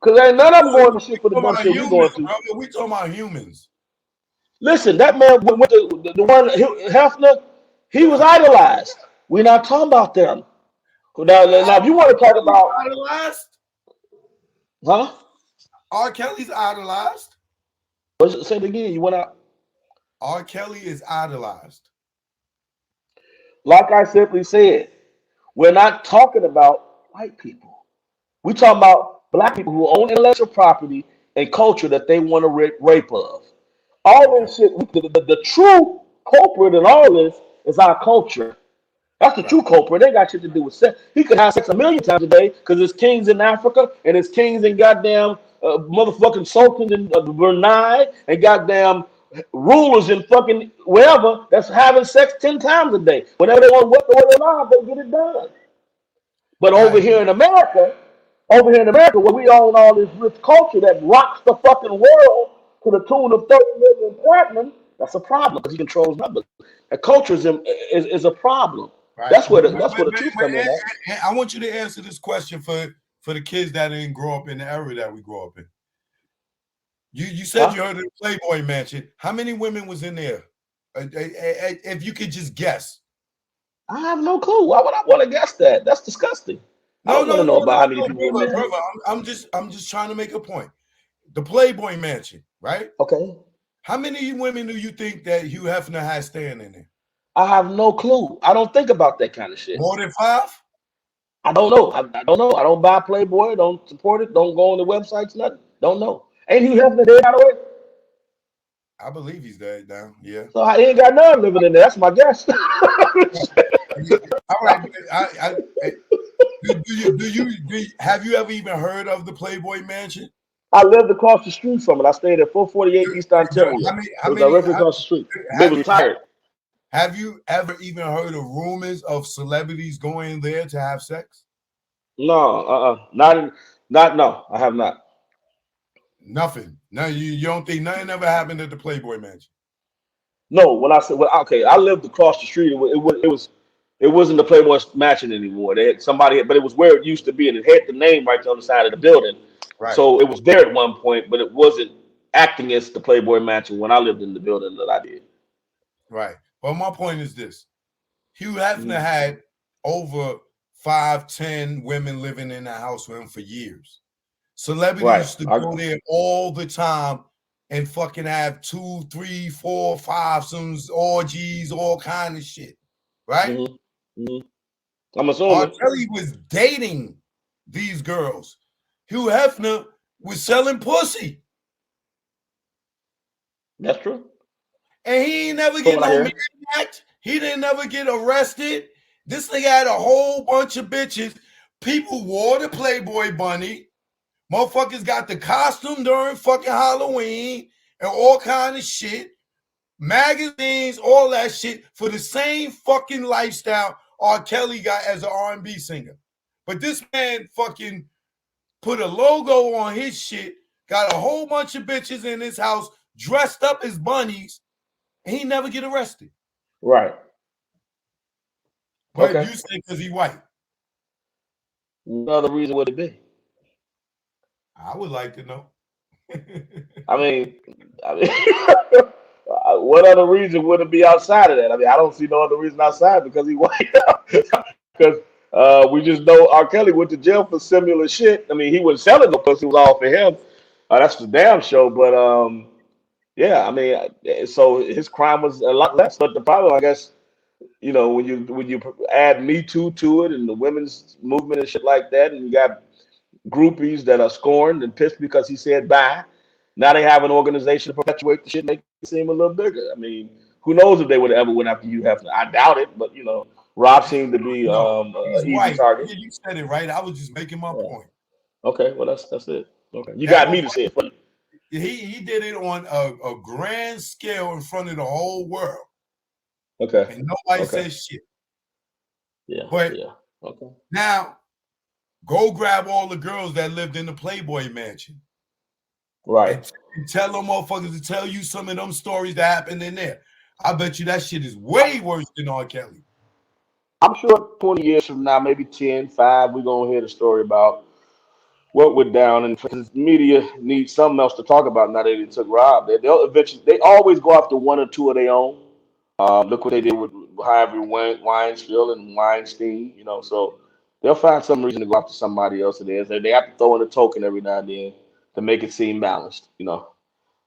Because ain't none of them going to shit for the dumb shit we're going to. Brother, we talking about humans. Listen, that man with the one Hefner, he was idolized. We're not talking about them. Now if you want to talk about idolized, huh? R. Kelly's idolized. Say it again. You went out. R. Kelly is idolized. Like I simply said, we're not talking about white people. We're talking about black people who own intellectual property and culture that they want to rape of. All this shit, the true culprit in all this is our culture. That's the true culprit. They got shit to do with sex. He could have sex a million times a day because there's kings in Africa and there's kings in goddamn motherfucking sultans in Brunei and goddamn rulers in fucking wherever that's having sex 10 times a day. Whenever they want what they get it done. But over here in America, where we own all this rich culture that rocks the fucking world to the tune of 30 million platinum, that's a problem because he controls numbers. That culture is a problem. Right. That's where the truth comes in. I want you to answer this question for the kids that didn't grow up in the era that we grew up in. You said you heard of the Playboy Mansion. How many women was in there? If you could just guess. I have no clue. Why would I want to guess that? That's disgusting. I don't want to know about how many people were in there. I'm just trying to make a point. The Playboy Mansion, right? Okay. How many women do you think that Hugh Hefner has staying in there? I have no clue. I don't think about that kind of shit. More than 5? I don't know. I don't know. I don't buy Playboy. Don't support it. Don't go on the websites. Nothing. Don't know. Ain't Hugh Hefner dead out of it? I believe he's dead now. Yeah. So he ain't got none living in there. That's my guess. All right. Have you ever even heard of the Playboy Mansion? I lived across the street from it. I stayed at 448 East Ontario. It was directly across the street. They Have was you retired. have you ever even heard of rumors of celebrities going there to have sex? No, not no. I have not. Nothing. No, you don't think nothing ever happened at the Playboy Mansion? No, when I said, well, okay, I lived across the street. It wasn't the Playboy Mansion anymore. They had somebody, but it was where it used to be, and it had the name right there on the side of the building. Right. So it was there at one point, but it wasn't acting as the Playboy Mansion when I lived in the building that I did. Right. But my point is this: Hugh Hefner Mhm. had over 5, 10 women living in the house with him for years. Celebrities Right. used to go there all the time and fucking have 2, 3, 4, 5, some orgies, all kind of shit. Right? hmm hmm I'm R. assuming Kelly was dating these girls. Hugh Hefner was selling pussy. that's true. And he ain't never From get what I no man hear. act. He didn't never get arrested. This nigga had a whole bunch of bitches. People wore the Playboy bunny. Motherfuckers got the costume during fucking Halloween and all kind of shit. Magazines, all that shit for the same fucking lifestyle R. Kelly got as an R&B singer. But this man fucking put a logo on his shit, got a whole bunch of bitches in his house dressed up as bunnies, and he never get arrested. Right. But Okay. you say because he white. What other reason would it be? I would like to know. I mean, I mean, what other reason would it be outside of that? I mean, I don't see no other reason outside because he white. Because we just know R. Kelly went to jail for similar shit. I mean, he was selling the pussy, it was all for him. That's the damn show. But yeah, I mean, so his crime was a lot less. But the problem, I guess, when you add Me Too to it and the women's movement and shit like that, and you got groupies that are scorned and pissed because he said bye. Now they have an organization to perpetuate the shit, and make it seem a little bigger. I mean, who knows if they would have ever went after you? Have I doubt it, but Rob seemed to be No, he's an easy white. target. Yeah, you said it right. I was just making my Yeah. point. Okay, well that's it. Okay, you That got me to motherfucker, say it for you. he did it on a grand scale in front of the whole world, Okay, and nobody okay, says shit. yeah, But yeah, okay, now, go grab all the girls that lived in the Playboy Mansion right. and tell them motherfuckers to tell you some of them stories that happened in there. I bet you that shit is way worse than R. Kelly. I'm sure 20 years from now, maybe 10, 5, we're gonna hear the story about what went down, and because media needs something else to talk about now that they took Rob. They'll eventually, they always go after one or two of their own. Look what they did with Harvey Weinstein and Weinstein, so they'll find some reason to go after somebody else. It is. They have to throw in a token every now and then to make it seem balanced. Right.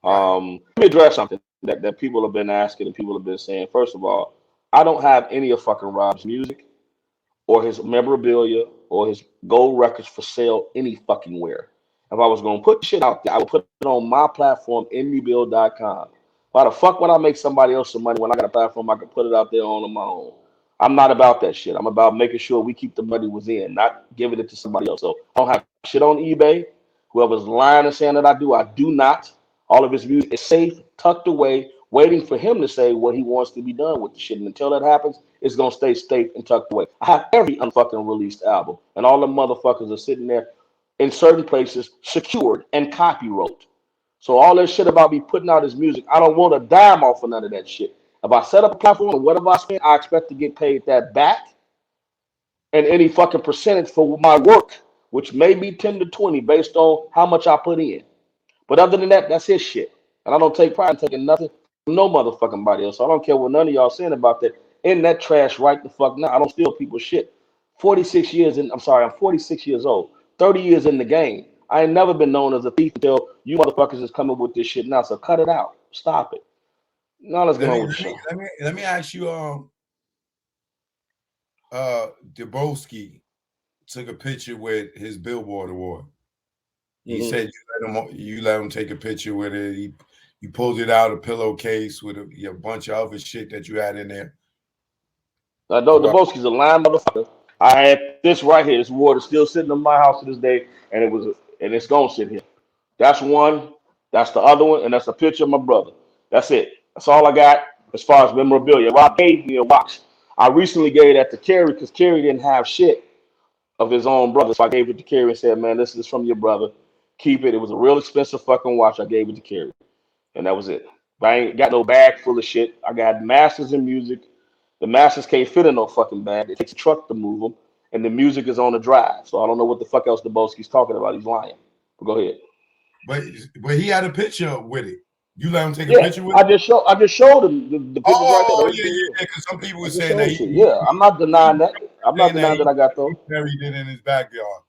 Let me address something that people have been asking and people have been saying. First of all, I don't have any of fucking Rob's music or his memorabilia or his gold records for sale any fucking where. If I was gonna put shit out there, I would put it on my platform, indiebill.com. Why the fuck would I make somebody else some money when I got a platform I can put it out there on my own? I'm not about that shit. I'm about making sure we keep the money within, not giving it to somebody else. So I don't have shit on eBay. Whoever's lying and saying that I do not. All of his music is safe, tucked away, waiting for him to say what he wants to be done with the shit. And until that happens, it's gonna stay safe and tucked away. I have every unfucking released album, and all the motherfuckers are sitting there in certain places, secured and copyright. So all that shit about me putting out his music, I don't want a dime off of none of that shit. If I set up a platform and whatever I spend, I expect to get paid that back and any fucking percentage for my work, which may be 10 to 20 based on how much I put in. But other than that, that's his shit. And I don't take pride in taking nothing from no motherfucking body else. So I don't care what none of y'all saying about that. In that trash right the fuck now. I don't steal people's shit. 46 years in, I'm sorry, I'm 46 years old. 30 years in the game. I ain't never been known as a thief until you motherfuckers is coming with this shit now. So cut it out. Stop it. Now let's get Let on me with the let me show. let me let me ask you. Dabrowski took a picture with his Billboard award. He hmm said you let him take a picture with it. He pulled it out a pillowcase with a bunch of other shit that you had in there. I know the Right. Boski's a lying motherfucker. I had this right here. This water still sitting in my house to this day, and it's gonna sit here. That's one. That's the other one, and that's a picture of my brother. That's it. That's all I got as far as memorabilia. Rob gave me a watch. I recently gave that to Kerry because Kerry didn't have shit of his own brother, so I gave it to Kerry and said, "Man, this is from your brother. Keep it." It was a real expensive fucking watch. I gave it to Kerry, and that was it. But I ain't got no bag full of shit. I got masters in music. The masters can't fit in no fucking bag. It takes a truck to move them, and the music is on the drive. So I don't know what the fuck else Deboski's talking about. He's lying. But go ahead. But he had a picture with it. You let him take a Yeah, picture with it? I just showed him the pictures right there. Oh, Those yeah, things. yeah. Because some people I were just saying that showed shit. Yeah, I'm not denying that. I'm not saying that denying that I got those. he buried it in his backyard.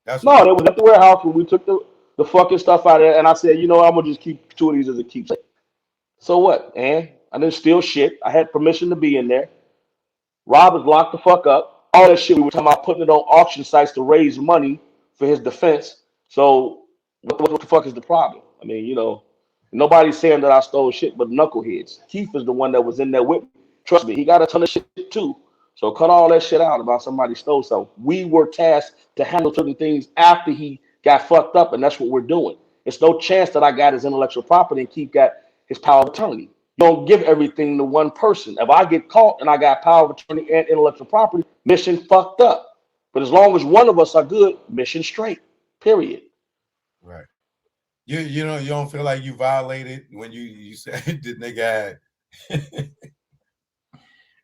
That's what No, they people. was at the warehouse when we took the fucking stuff out of there, and I said, you know what, I'm gonna just keep two of these as a keepsake. So what, man? I didn't steal shit. I had permission to be in there. Rob is locked the fuck up. All that shit we were talking about putting it on auction sites to raise money for his defense. So what the fuck is the problem? I mean, nobody's saying that I stole shit but knuckleheads. Keith is the one that was in there with me. Trust me, he got a ton of shit too. So cut all that shit out about somebody stole something. We were tasked to handle certain things after he got fucked up, and that's what we're doing. It's no chance that I got his intellectual property and Keith got his power of attorney. You don't give everything to one person. If I get caught and I got power of attorney and intellectual property, mission fucked up. But as long as one of us are good, mission straight. Period. Right. You know, you don't feel like you violated when you said the nigga had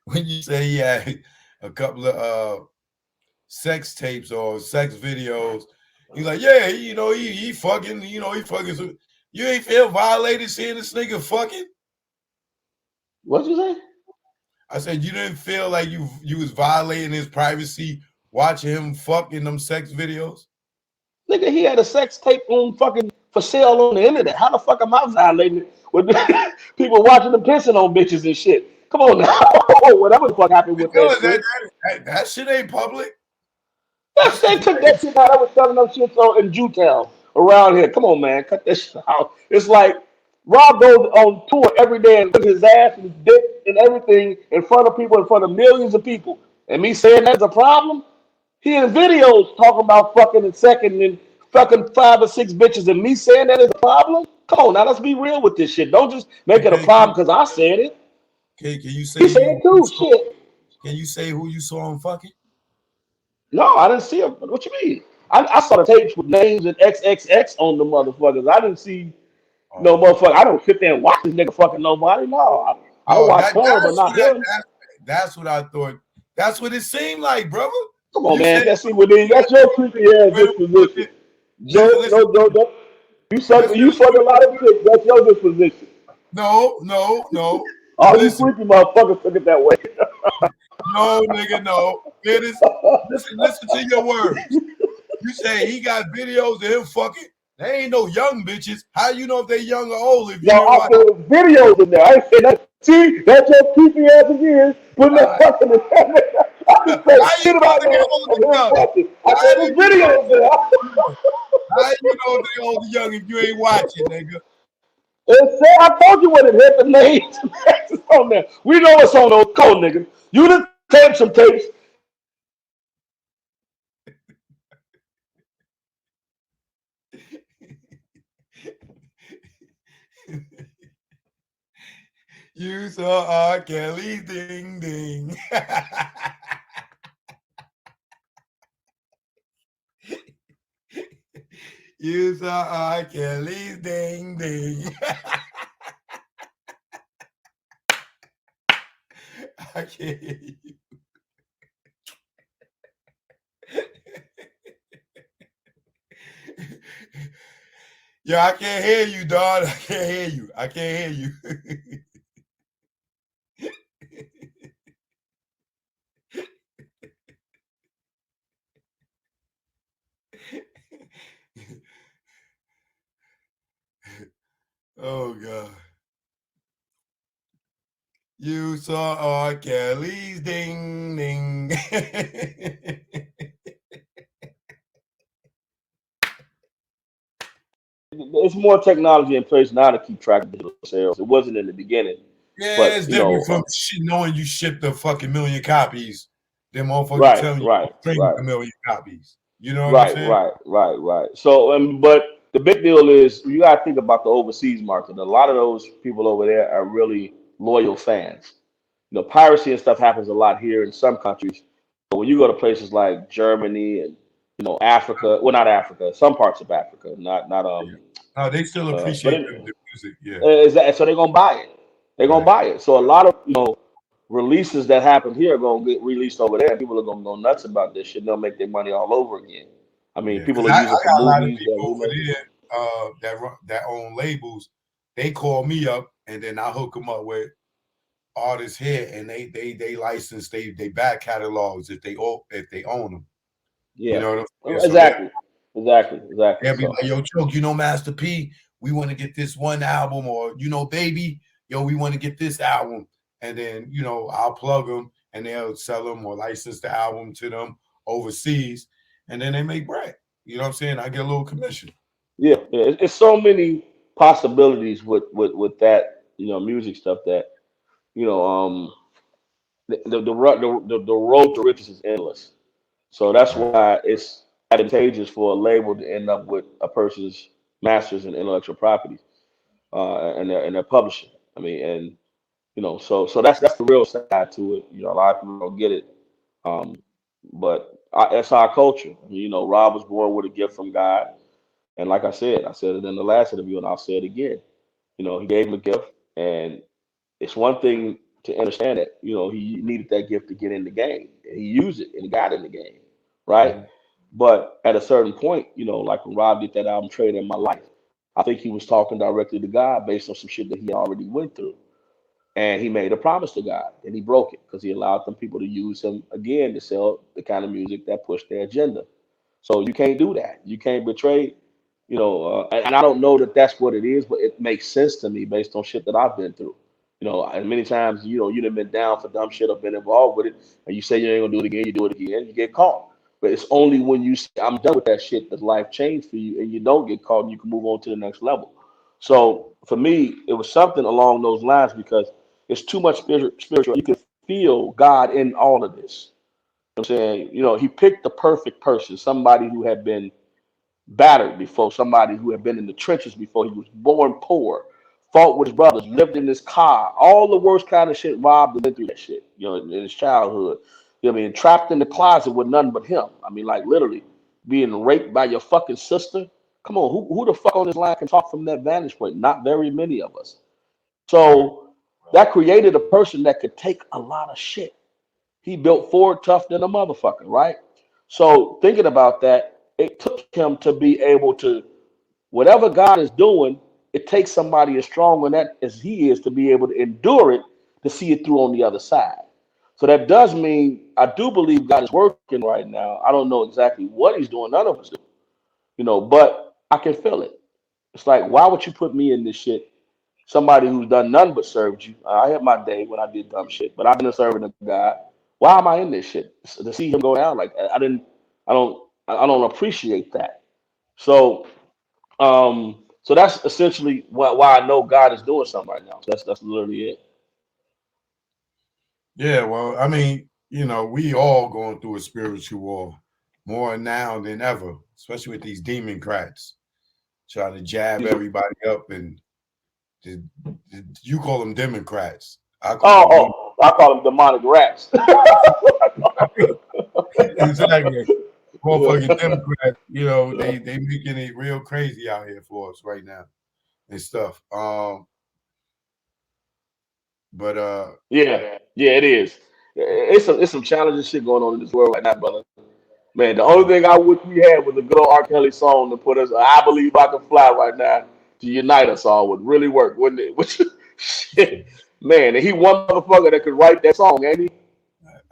when you say he had a couple of sex tapes or sex videos. He's like, yeah, he fucking, he fucking. You ain't feel violated seeing this nigga fucking? What'd you say? I said you didn't feel like you was violating his privacy watching him fucking them sex videos? Nigga, he had a sex tape on fucking for sale on the internet. How the fuck am I violating it with people watching them pissing on bitches and shit? Come on now. Whatever the fuck happened with that Because that, shit. that, that shit ain't public. That That's they took that shit out. I was telling them shit so in Jewtown around here. Come on, man. Cut that shit out. It's like Rob goes on tour every day and puts his ass and his dick and everything in front of people, in front of millions of people. And me saying that's a problem? He in videos talking about fucking and second and fucking five or six bitches, and me saying that is a problem? Come on, now let's be real with this shit. Don't just make it a can, problem because I said it. can you He say said it too. Shit. can you say who you saw him fucking? No, I didn't see him. What you mean? I saw the tapes with names and XXX on the motherfuckers. I didn't see no Oh, motherfucker. I don't sit there and watch this nigga fucking nobody. No, I no, watch porn, but not him. that's what I thought. That's what it seemed like, brother. Come on, You man. said That's that's your creepy ass disposition. listen, Joe, listen, no, no, no. listen. You suck a lot of dick. That's your disposition. No. Oh, you Listen, freaky motherfucker took it that way. no, nigga, no. It is. Listen to your words. You say he got videos of him fucking. They ain't no young bitches. How you know if they young or old if you No, didn't I watch? put videos in there. I said that. See, that's your creepy ass again. Putting that fucking in there. I How just say you shit know about they that old of or him young? fucking. I How said do there's you know? videos there. How you know if they old or young if you ain't watching, nigga? It said, I told you what it had the names on there. We know it's on those cold niggas. You done taped some tapes. You saw R. Kelly, ding ding. You saw R. Kelly's ding ding. I can't hear you. Yo, I can't hear you, dog. I can't hear you. I can't hear you. Oh God. You saw R. Kelly's ding ding. There's more technology in place now to keep track of digital sales. It wasn't in the beginning. Yeah, But it's different from shit knowing you shipped a fucking million copies. Then motherfucker right, telling you right, bring right. a million copies. You know what I'm Right, saying? right, right, right. So, but the big deal is you got to think about the overseas market. A lot of those people over there are really loyal fans. Piracy and stuff happens a lot here in some countries. But when you go to places like Germany and Africa, well, not Africa, some parts of Africa, not Yeah. No, they still but appreciate the music. Yeah. is that so they're gonna buy it? They're gonna Right. buy it. So a lot of releases that happen here are gonna get released over there. People are gonna go nuts about this shit. They'll make their money all over again. I mean, Yeah. Because people are I using for got a lot of movies. They're people over remaking. there that own labels. They call me up and then I hook them up with artists here, and they license they back catalogs if they own them. You Yeah, know what I'm saying? well, So exactly, exactly, exactly. they'll be So like, "Yo, Choke, Master P, we want to get this one album," or Baby, yo, we want to get this album, and then I'll plug them, and they'll sell them or license the album to them overseas, and then they make bread. You know what I'm saying? I get a little commission. yeah, yeah, it's so many possibilities with that music stuff that you know um the road to riches is endless. So that's Right. why it's advantageous for a label to end up with a person's masters and intellectual property and their publishing. I mean, and so that's the real side to it. A lot of people don't get it, um, but that's our culture. I mean, Rob was born with a gift from God, and like I said it in the last interview, and I'll say it again. He gave him a gift, and it's one thing to understand that he needed that gift to get in the game, and he used it and he got in the game, right? Mhm. But at a certain point, like when Rob did that album "Trade in My Life," I think he was talking directly to God based on some shit that he already went through, and he made a promise to God, and he broke it because he allowed them people to use him again to sell the kind of music that pushed their agenda. So you can't do that. You can't betray, and I don't know that that's what it is, but it makes sense to me based on shit that I've been through. And many times, you've been down for dumb shit or been involved with it, and you say you ain't gonna do it again, you do it again, you get caught. But it's only when you say, I'm done with that shit that life changed for you and you don't get caught and you can move on to the next level. So for me, it was something along those lines because it's too much spiritual. You can feel God in all of this. I'm saying, he picked the perfect person, somebody who had been battered before, somebody who had been in the trenches before. He was born poor, fought with his brothers, lived in his car, all the worst kind of shit. Rob went through that shit, in his childhood. I mean, trapped in the closet with nothing but him. I mean, like literally being raped by your fucking sister. Come on, who the fuck on this line can talk from that vantage point? Not very many of us. Right. So that created a person that could take a lot of shit. He built Ford tough than a motherfucker, right? So thinking about that, it took him to be able to whatever God is doing, it takes somebody as strong in that as he is to be able to endure it to see it through on the other side. So that does mean I do believe God is working right now. I don't know exactly what he's doing. None of us do, but I can feel it. It's like, why would you put me in this shit? Somebody who's done none but served you. I had my day when I did dumb shit, but I've been a servant of God. Why am I in this shit? To see him go down like that, I don't appreciate that. So so that's essentially why I know God is doing something right now. So that's literally it. Yeah, well, I mean, we all going through a spiritual war more now than ever, especially with these democrats trying to jab everybody up and the, you call them Democrats. I call Oh, them demons. oh, I call them demonic rats. Exactly. Motherfucking Yeah. Democrats, they making it real crazy out here for us right now and stuff. But Yeah, yeah, it is. It's some challenging shit going on in this world right now, brother. Man, the only uh, thing I wish we had was a good old R. Kelly song to put us. I believe I can fly right now to unite us all would really work, wouldn't it? Which shit, man, and he one motherfucker that could write that song, ain't he?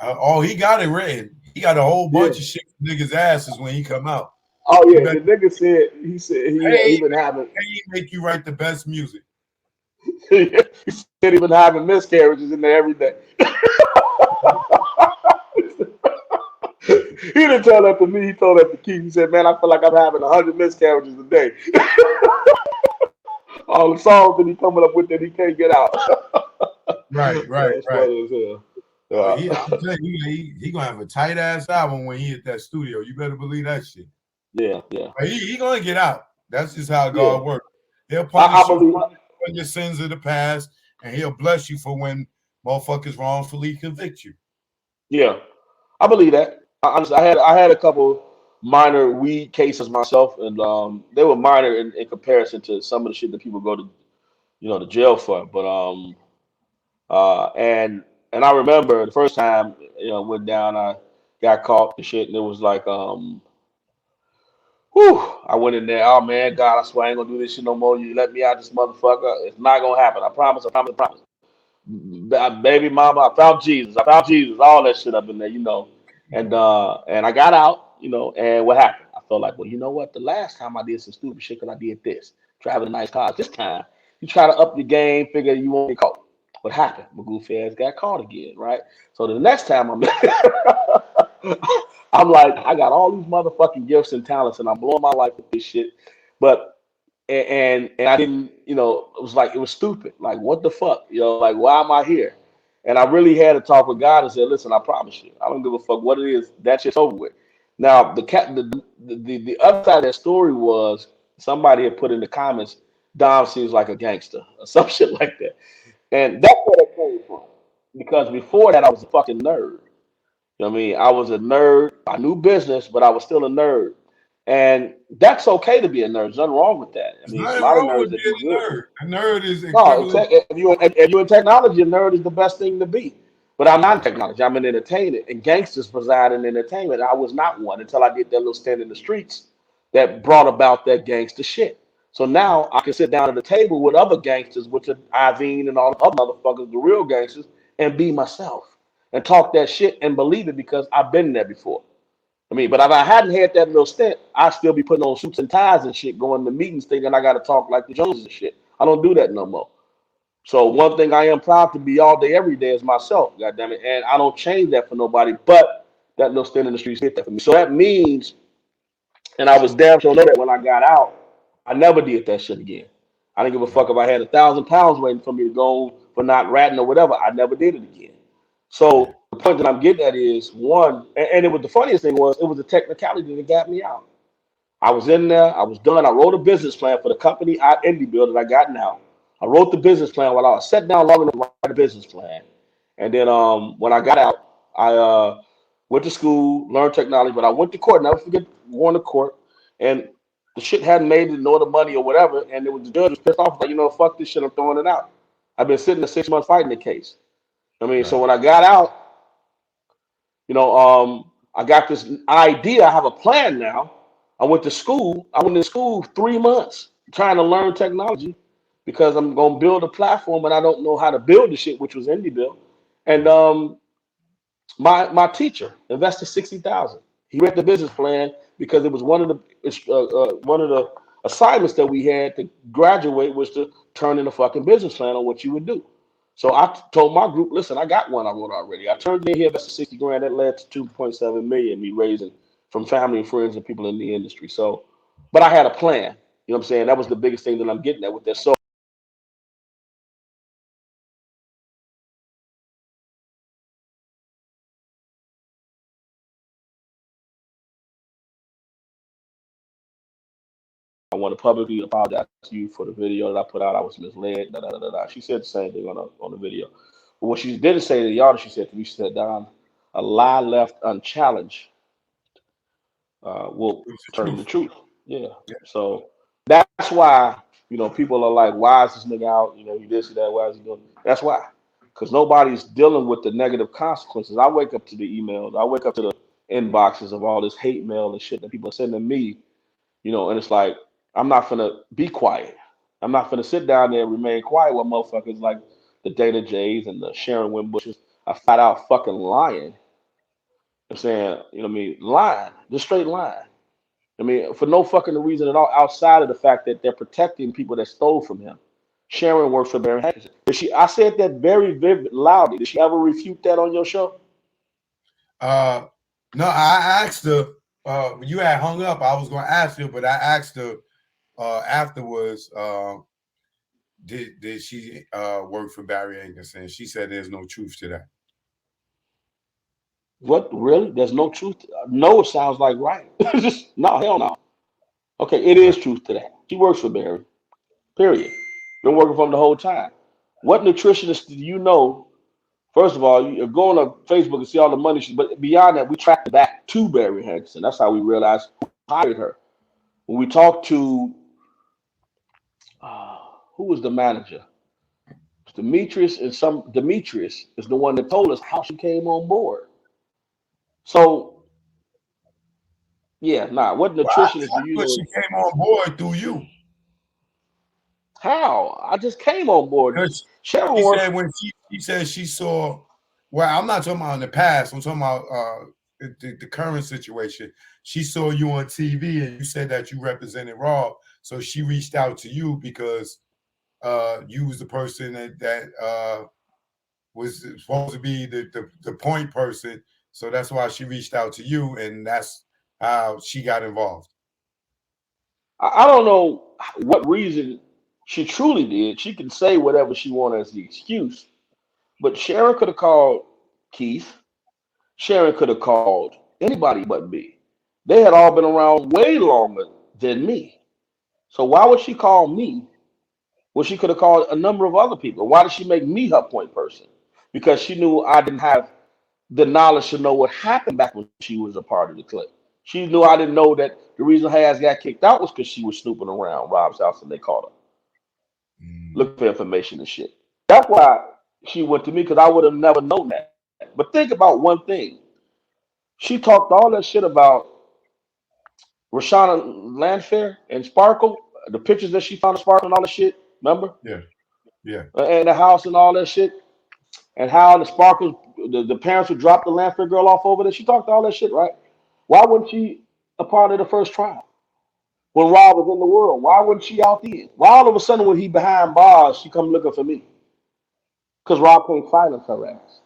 oh, he got it written. He got a whole Yeah. bunch of shit for niggas' asses when he come out. Oh You yeah, better the nigga said he pay, been having pay make you write the best music. he said he been having miscarriages in there every day. He didn't tell that to me. He told that to Keith. He said, "Man, I feel like I'm having 100 miscarriages a day. All the songs that he coming up with that he can't get out." Right. That's funny as hell. I'm telling you, he gonna have a tight ass album when he hit that studio. You better believe that shit. Yeah. But he gonna get out. That's just how Yeah. God works. He'll I punish you believe. for your sins of the past, and he'll bless you for when motherfuckers wrongfully convict you. Yeah, I believe that. I had a couple minor weed cases myself, and they were minor in comparison to some of the shit that people go to to jail for. But and I remember the first time went down, I got caught and shit, and it was like whew, I went in there. Oh man, God, I swear I ain't gonna do this shit no more. You let me out, this motherfucker. It's not gonna happen. I promise. I promise. I promise. Baby mama, I found Jesus. I found Jesus. All that shit up in there. And I got out, and what happened? I felt like, well, you know what? The last time I did some stupid shit, because I did this, driving a nice car. This time, you try to up your game, figure you won't get caught. What happened? My goofy ass got caught again, right? So the next time I'm like, I got all these motherfucking gifts and talents, and I'm blowing my life with this shit. But and I didn't, it was like it was stupid. Like what the fuck, like why am I here? And I really had to talk with God and say, listen, I promise you, I don't give a fuck what it is. That shit's over with. Now the other side of that story was somebody had put in the comments, Dom seems like a gangster or some shit like that, and that's where that came from. Because before that, I was a fucking nerd. You know what I mean? I was a nerd. I knew business, but I was still a nerd. And that's okay to be a nerd. There's nothing wrong with that. I There's mean, it's a nothing lot of wrong with nerds that do being a good. nerd. A nerd is No, equivalent. if you're in technology, a nerd is the best thing to be. But I'm not in technology. I'm in entertainment, and gangsters preside in entertainment. I was not one until I did that little stint in the streets that brought about that gangster shit. So now I can sit down at the table with other gangsters, which are Iveen and all the other motherfuckers, the real gangsters, and be myself and talk that shit and believe it because I've been there before. I mean, but if I hadn't had that little stint, I'd still be putting on suits and ties and shit, going to meetings thinking I got to talk like the Joneses and shit. I don't do that no more. So one thing I am proud to be all day, every day is myself, goddamn it, and I don't change that for nobody. But that little stint in the streets did that for me. So that means, and I was damn sure know that when I got out, I never did that shit again. I didn't give a fuck if I had 1,000 pounds waiting for me to go for not ratting or whatever. I never did it again. Yeah. So the point that I'm getting at is one, and it was the funniest thing was it was a technicality that got me out. I was in there. I was done. I wrote a business plan for the company at Indie Build that I got now. I wrote the business plan while I was sat down long enough to write a business plan. And then when I got out, I went to school, learned technology, but I went to court. Never forget going to court. And the shit hadn't made it, nor the money or whatever. And it was the judge was pissed off, like, fuck this shit, I'm throwing it out. I've been sitting there 6 months fighting the case. I mean, so Right. when I got out, I got this idea. I have a plan now. I went to school. I went to school 3 months trying to learn technology because I'm gonna build a platform and I don't know how to build the shit, which was indie build. And Right. my teacher invested 60,000. He read the business plan because it was one of the assignments that we had to graduate was to turn in a fucking business plan on what you would do. So I told my group, listen, I got one I wrote already. I turned in here, invested 60 grand. That led to 2.7 million me raising from family and friends and people in the industry. So, but I had a plan. You know what I'm saying? That was the biggest thing that I'm getting at with this. So I want to publicly apologize to you for the video that I put out. I was misled. Da, da, da, da, da. She said the same thing on the video. But what she didn't say to y'all, she said to me, she said, Don, a lie left unchallenged will It's the turn the truth. truth. Yeah. Yeah. So that's why, people are like, why is this nigga out? He this or that. Why is he doing? That's why. Because nobody's dealing with the negative consequences. I wake up to the emails. I wake up to the inboxes of all this hate mail and shit that people are sending me, and it's like, I'm not gonna be quiet. I'm not gonna sit down there and remain quiet while motherfuckers like the Dana Jays and the Sharon Winbushes are flat out fucking lying. I'm saying, what I mean, lying, just straight lying. I mean, for no fucking reason at all, outside of the fact that they're protecting people that stole from him. Sharon works for Barry Hankinson. Did she? I said that very vivid, loudly. Did she ever refute that on your show? Uh, no, I asked her. When you had hung up, I was going to ask her, but I asked her afterwards. did she work for Barry Ankerson? She said there's no truth to that. What really? There's no truth. No, it sounds like right. Just no, hell no. Okay, it Right. is truth to that. She works for Barry. Period. Been working for him the whole time. What nutritionist do you know? First of all, you go on Facebook and see all the money. But beyond that, we tracked it back to Barry Hanson. That's how we realized who hired her. When we talked to who was the manager, Demetrius, and some Demetrius is the one that told us how she came on board. So yeah, nah. What nutritionist do you But know? she came on board through you. How? I just came on board. Because Sharon she works. said when she said she saw, well, I'm not talking about in the past, I'm talking about the current situation. She saw you on TV and you said that you represented Raw. So she reached out to you because you was the person that was supposed to be the point person. So that's why she reached out to you, and that's how she got involved. I don't know what reason she truly did. She can say whatever she wanted as the excuse, but Sharon could have called Keith. Sharon could have called anybody but me. They had all been around way longer than me. So why would she call me when she could have called a number of other people? Why did she make me her point person? Because she knew I didn't have the knowledge to know what happened back when she was a part of the clique. She knew I didn't know that the reason Hayes got kicked out was because she was snooping around Rob's house and they caught her Mm. looking for information and shit. That's why she went to me because I would have never known that. But think about one thing. She talked all that shit about Rashana Landfair and Sparkle, the pictures that she found of Sparkle and all that shit. Remember? Yeah, yeah. And the house and all that shit. And how the Sparkles, the parents would drop the Landfair girl off over there. She talked all that shit, right? Why wasn't she a part of the first trial? When Rob was in the world, why wasn't she out there? Why all of a sudden when he behind bars, she come looking for me? Because Rob can't silence her ass.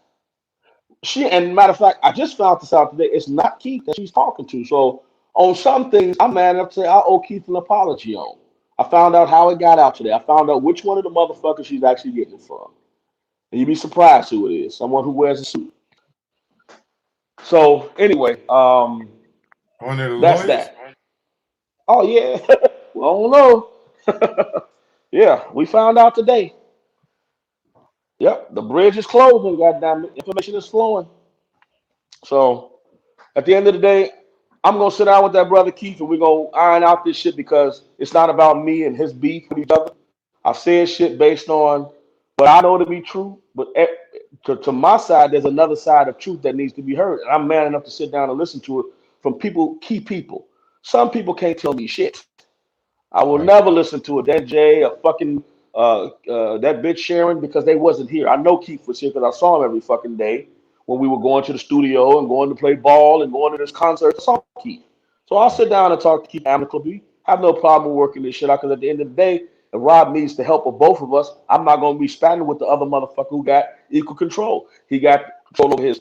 And matter of fact, I just found this out today. It's not Keith that she's talking to. So on some things, I'm mad enough to say I owe Keith an apology on. I found out how it got out today. I found out which one of the motherfuckers she's actually getting it from. And you'd be surprised who it is. Someone who wears a suit. So anyway, One of the that's lawyers. that. Oh yeah. Well, I don't know. Yeah, we found out today. Yep, the bridge is closing. Goddamn it, information is flowing. So at the end of the day, I'm gonna sit down with that brother Keith and we're gonna iron out this shit because it's not about me and his beef with each other. I said shit based on what I know to be true, but to my side, there's another side of truth that needs to be heard, and I'm man enough to sit down and listen to it from people, key people. Some people can't tell me shit. I will Right. never listen to a Dan J, a fucking that bitch Sharon because they wasn't here. I know Keith was here because I saw him every fucking day when we were going to the studio and going to play ball and going to this concert. I saw Keith. So I'll sit down and talk to Keith amicably. I have no problem working this shit out because at the end of the day, if Rob needs the help of both of us, I'm not going to be standing with the other motherfucker who got equal control. He got control over his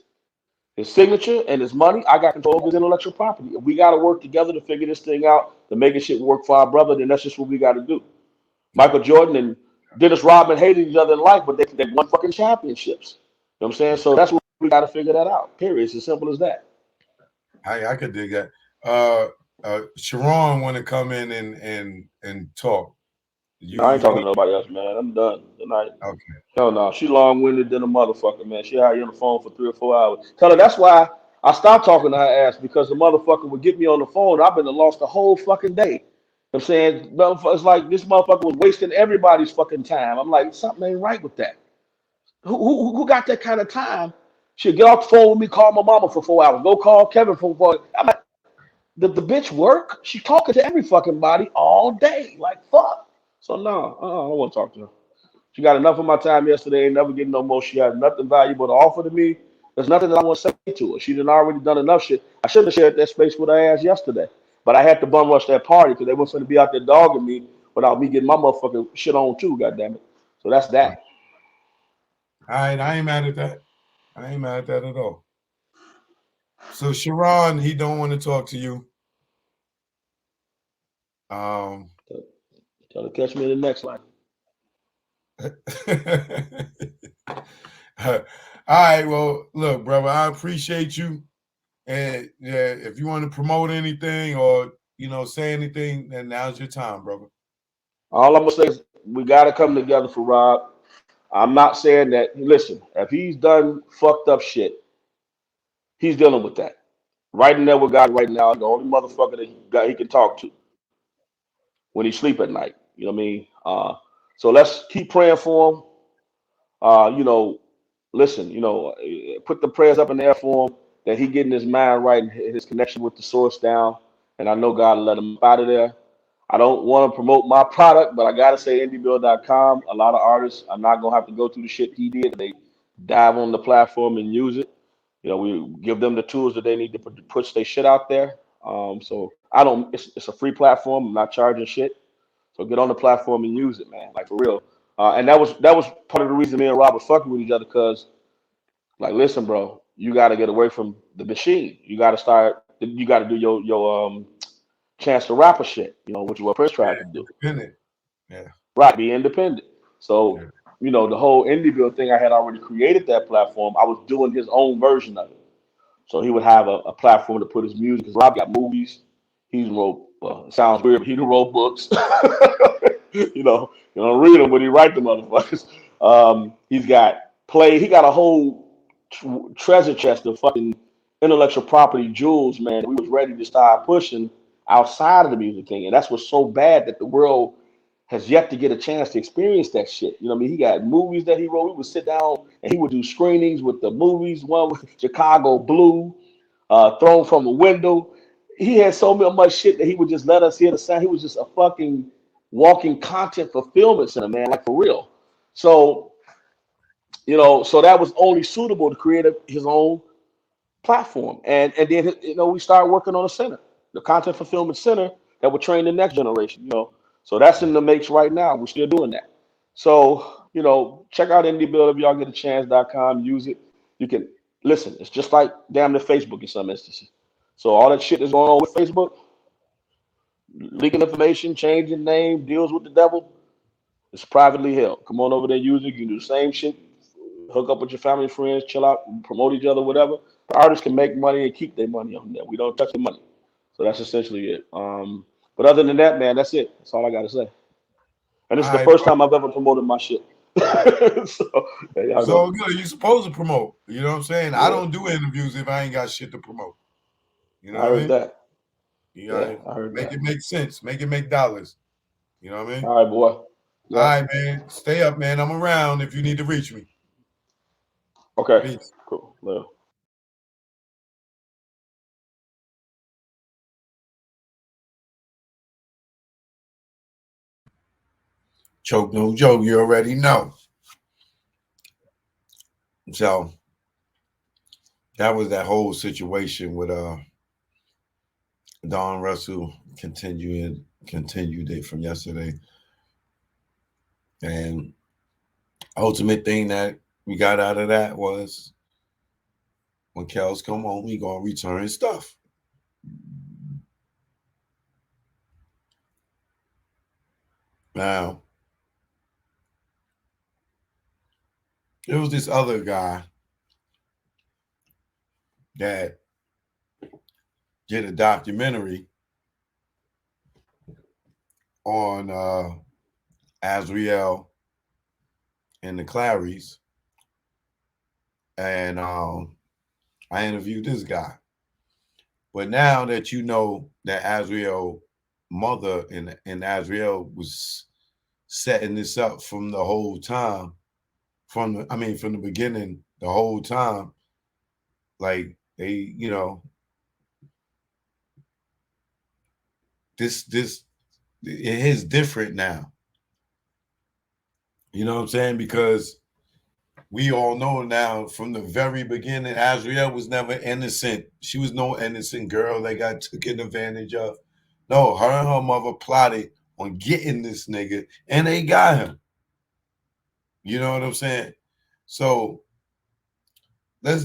signature and his money. I got control of his intellectual property. If we got to work together to figure this thing out, to make it shit work for our brother, then that's just what we got to do. Yeah. Michael Jordan and Dennis Rodman hated each other in life, but they won fucking championships. You know what I'm saying? So that's what we got to figure that out. Period. It's as simple as that. I could dig that. Sharon want to come in and talk. No, I ain't You talking want to nobody else, man. I'm done tonight. okay? Hell no. She long winded than a motherfucker, man. She had you on the phone for 3 or 4 hours. Tell her that's why I stopped talking to her ass because the motherfucker would get me on the phone. I've been lost the whole fucking day. You know what I'm saying? It's like this motherfucker was wasting everybody's fucking time. I'm like, something ain't right with that. Who got that kind of time? She'll get off the phone with me, call my mama for 4 hours, go call Kevin for 4 hours. I'm like, the bitch work? She talking to every fucking body all day. Like, fuck. So, no, I don't want to talk to her. She got enough of my time yesterday, ain't never getting no more. She has nothing valuable to offer to me. There's nothing that I want to say to her. She done already done enough shit. I should have shared that space with her ass yesterday. But I had to bum rush that party because they weren't going to be out there dogging me without me getting my motherfucking shit on too, goddammit. So that's Right. that. All right, I ain't mad at that. I ain't mad at that at all. So Sharon, he don't want to talk to you. Um, Tell her to catch me in the next line. All right. Well, look, brother, I appreciate you. And yeah, if you want to promote anything or say anything, then now's your time, brother. All I'm gonna say is we gotta come together for Rob. I'm not saying that. Listen, if he's done fucked up shit, he's dealing with that. Right in there with God right now, the only motherfucker that he can talk to when he sleep at night. You know what I mean? So let's keep praying for him. You know, listen, put the prayers up in the air for him that he getting his mind right and his connection with the source down. And I know God will let him out of there. I don't want to promote my product, but I gotta say indiebill.com. A lot of artists are not gonna have to go through the shit he did. They dive on the platform and use it. We give them the tools that they need to push their shit out there. So I don't. It's a free platform. I'm not charging shit. So get on the platform and use it, man. Like for real. And that was part of the reason me and Rob were fucking with each other, because like, listen, bro, you got to get away from the machine. You got to start. You got to do your chance to rapper shit. Which is what Prince tried to Yeah, do. independent. Yeah, Right, be independent. So yeah. the whole indie bill thing. I had already created that platform. I was doing his own version of it. So he would have a platform to put his music. Because Rob got movies. He's wrote. Well, it sounds weird, but he wrote books. You don't read them, but he write the motherfuckers. He's got play. He got a whole treasure chest of fucking intellectual property jewels, man. We was ready to start pushing outside of the music thing, and that's what's so bad that the world has yet to get a chance to experience that shit. You know what I mean? He got movies that he wrote. We would sit down and he would do screenings with the movies. One with Chicago Blue, Thrown from a Window. He had so much shit that he would just let us hear the sound. He was just a fucking walking content fulfillment center, man, like for real. So, so that was only suitable to create his own platform. And then, we started working on a center, the content fulfillment center that would train the next generation. So that's in the makes right now. We're still doing that. So, check out IndieBuild if y'all get a chance.com, use it. You can listen, it's just like damn near Facebook in some instances. So all that shit that's going on with Facebook, leaking information, changing name, deals with the devil, it's privately held. Come on over there, use it. You can do the same shit. Hook up with your family, friends, chill out, promote each other, whatever. The artists can make money and keep their money on there. We don't touch the money. So that's essentially it. But other than that, man, that's it. That's all I got to say. And this is All the right, first bro. time I've ever promoted my shit. So there y'all It's go. all good. You're supposed to promote. You know what I'm saying? I Yeah, don't do interviews if I ain't got shit to promote. You know I what I heard mean? that. You Yeah, know, I heard make that. it make sense. Make it make dollars. You know what I mean? All right, boy. All Yeah. right, man. Stay up, man. I'm around if you need to reach me. Okay. Peace. Cool. Later. Choke no joke. You already know. So that was that whole situation with Don Russell continued it from yesterday. And ultimate thing that we got out of that was when Kels come home, he gonna return his stuff. Now, there was this other guy that did a documentary on Azriel and the Clarys, and I interviewed this guy. But now that you know that Azriel mother and Azriel was setting this up from the whole time, from the beginning, the whole time, like they, this it is different now. You know what I'm saying? Because we all know now from the very beginning, Azriel was never innocent. She was no innocent girl that got taken advantage of. No, her and her mother plotted on getting this nigga, and they got him. You know what I'm saying? So let's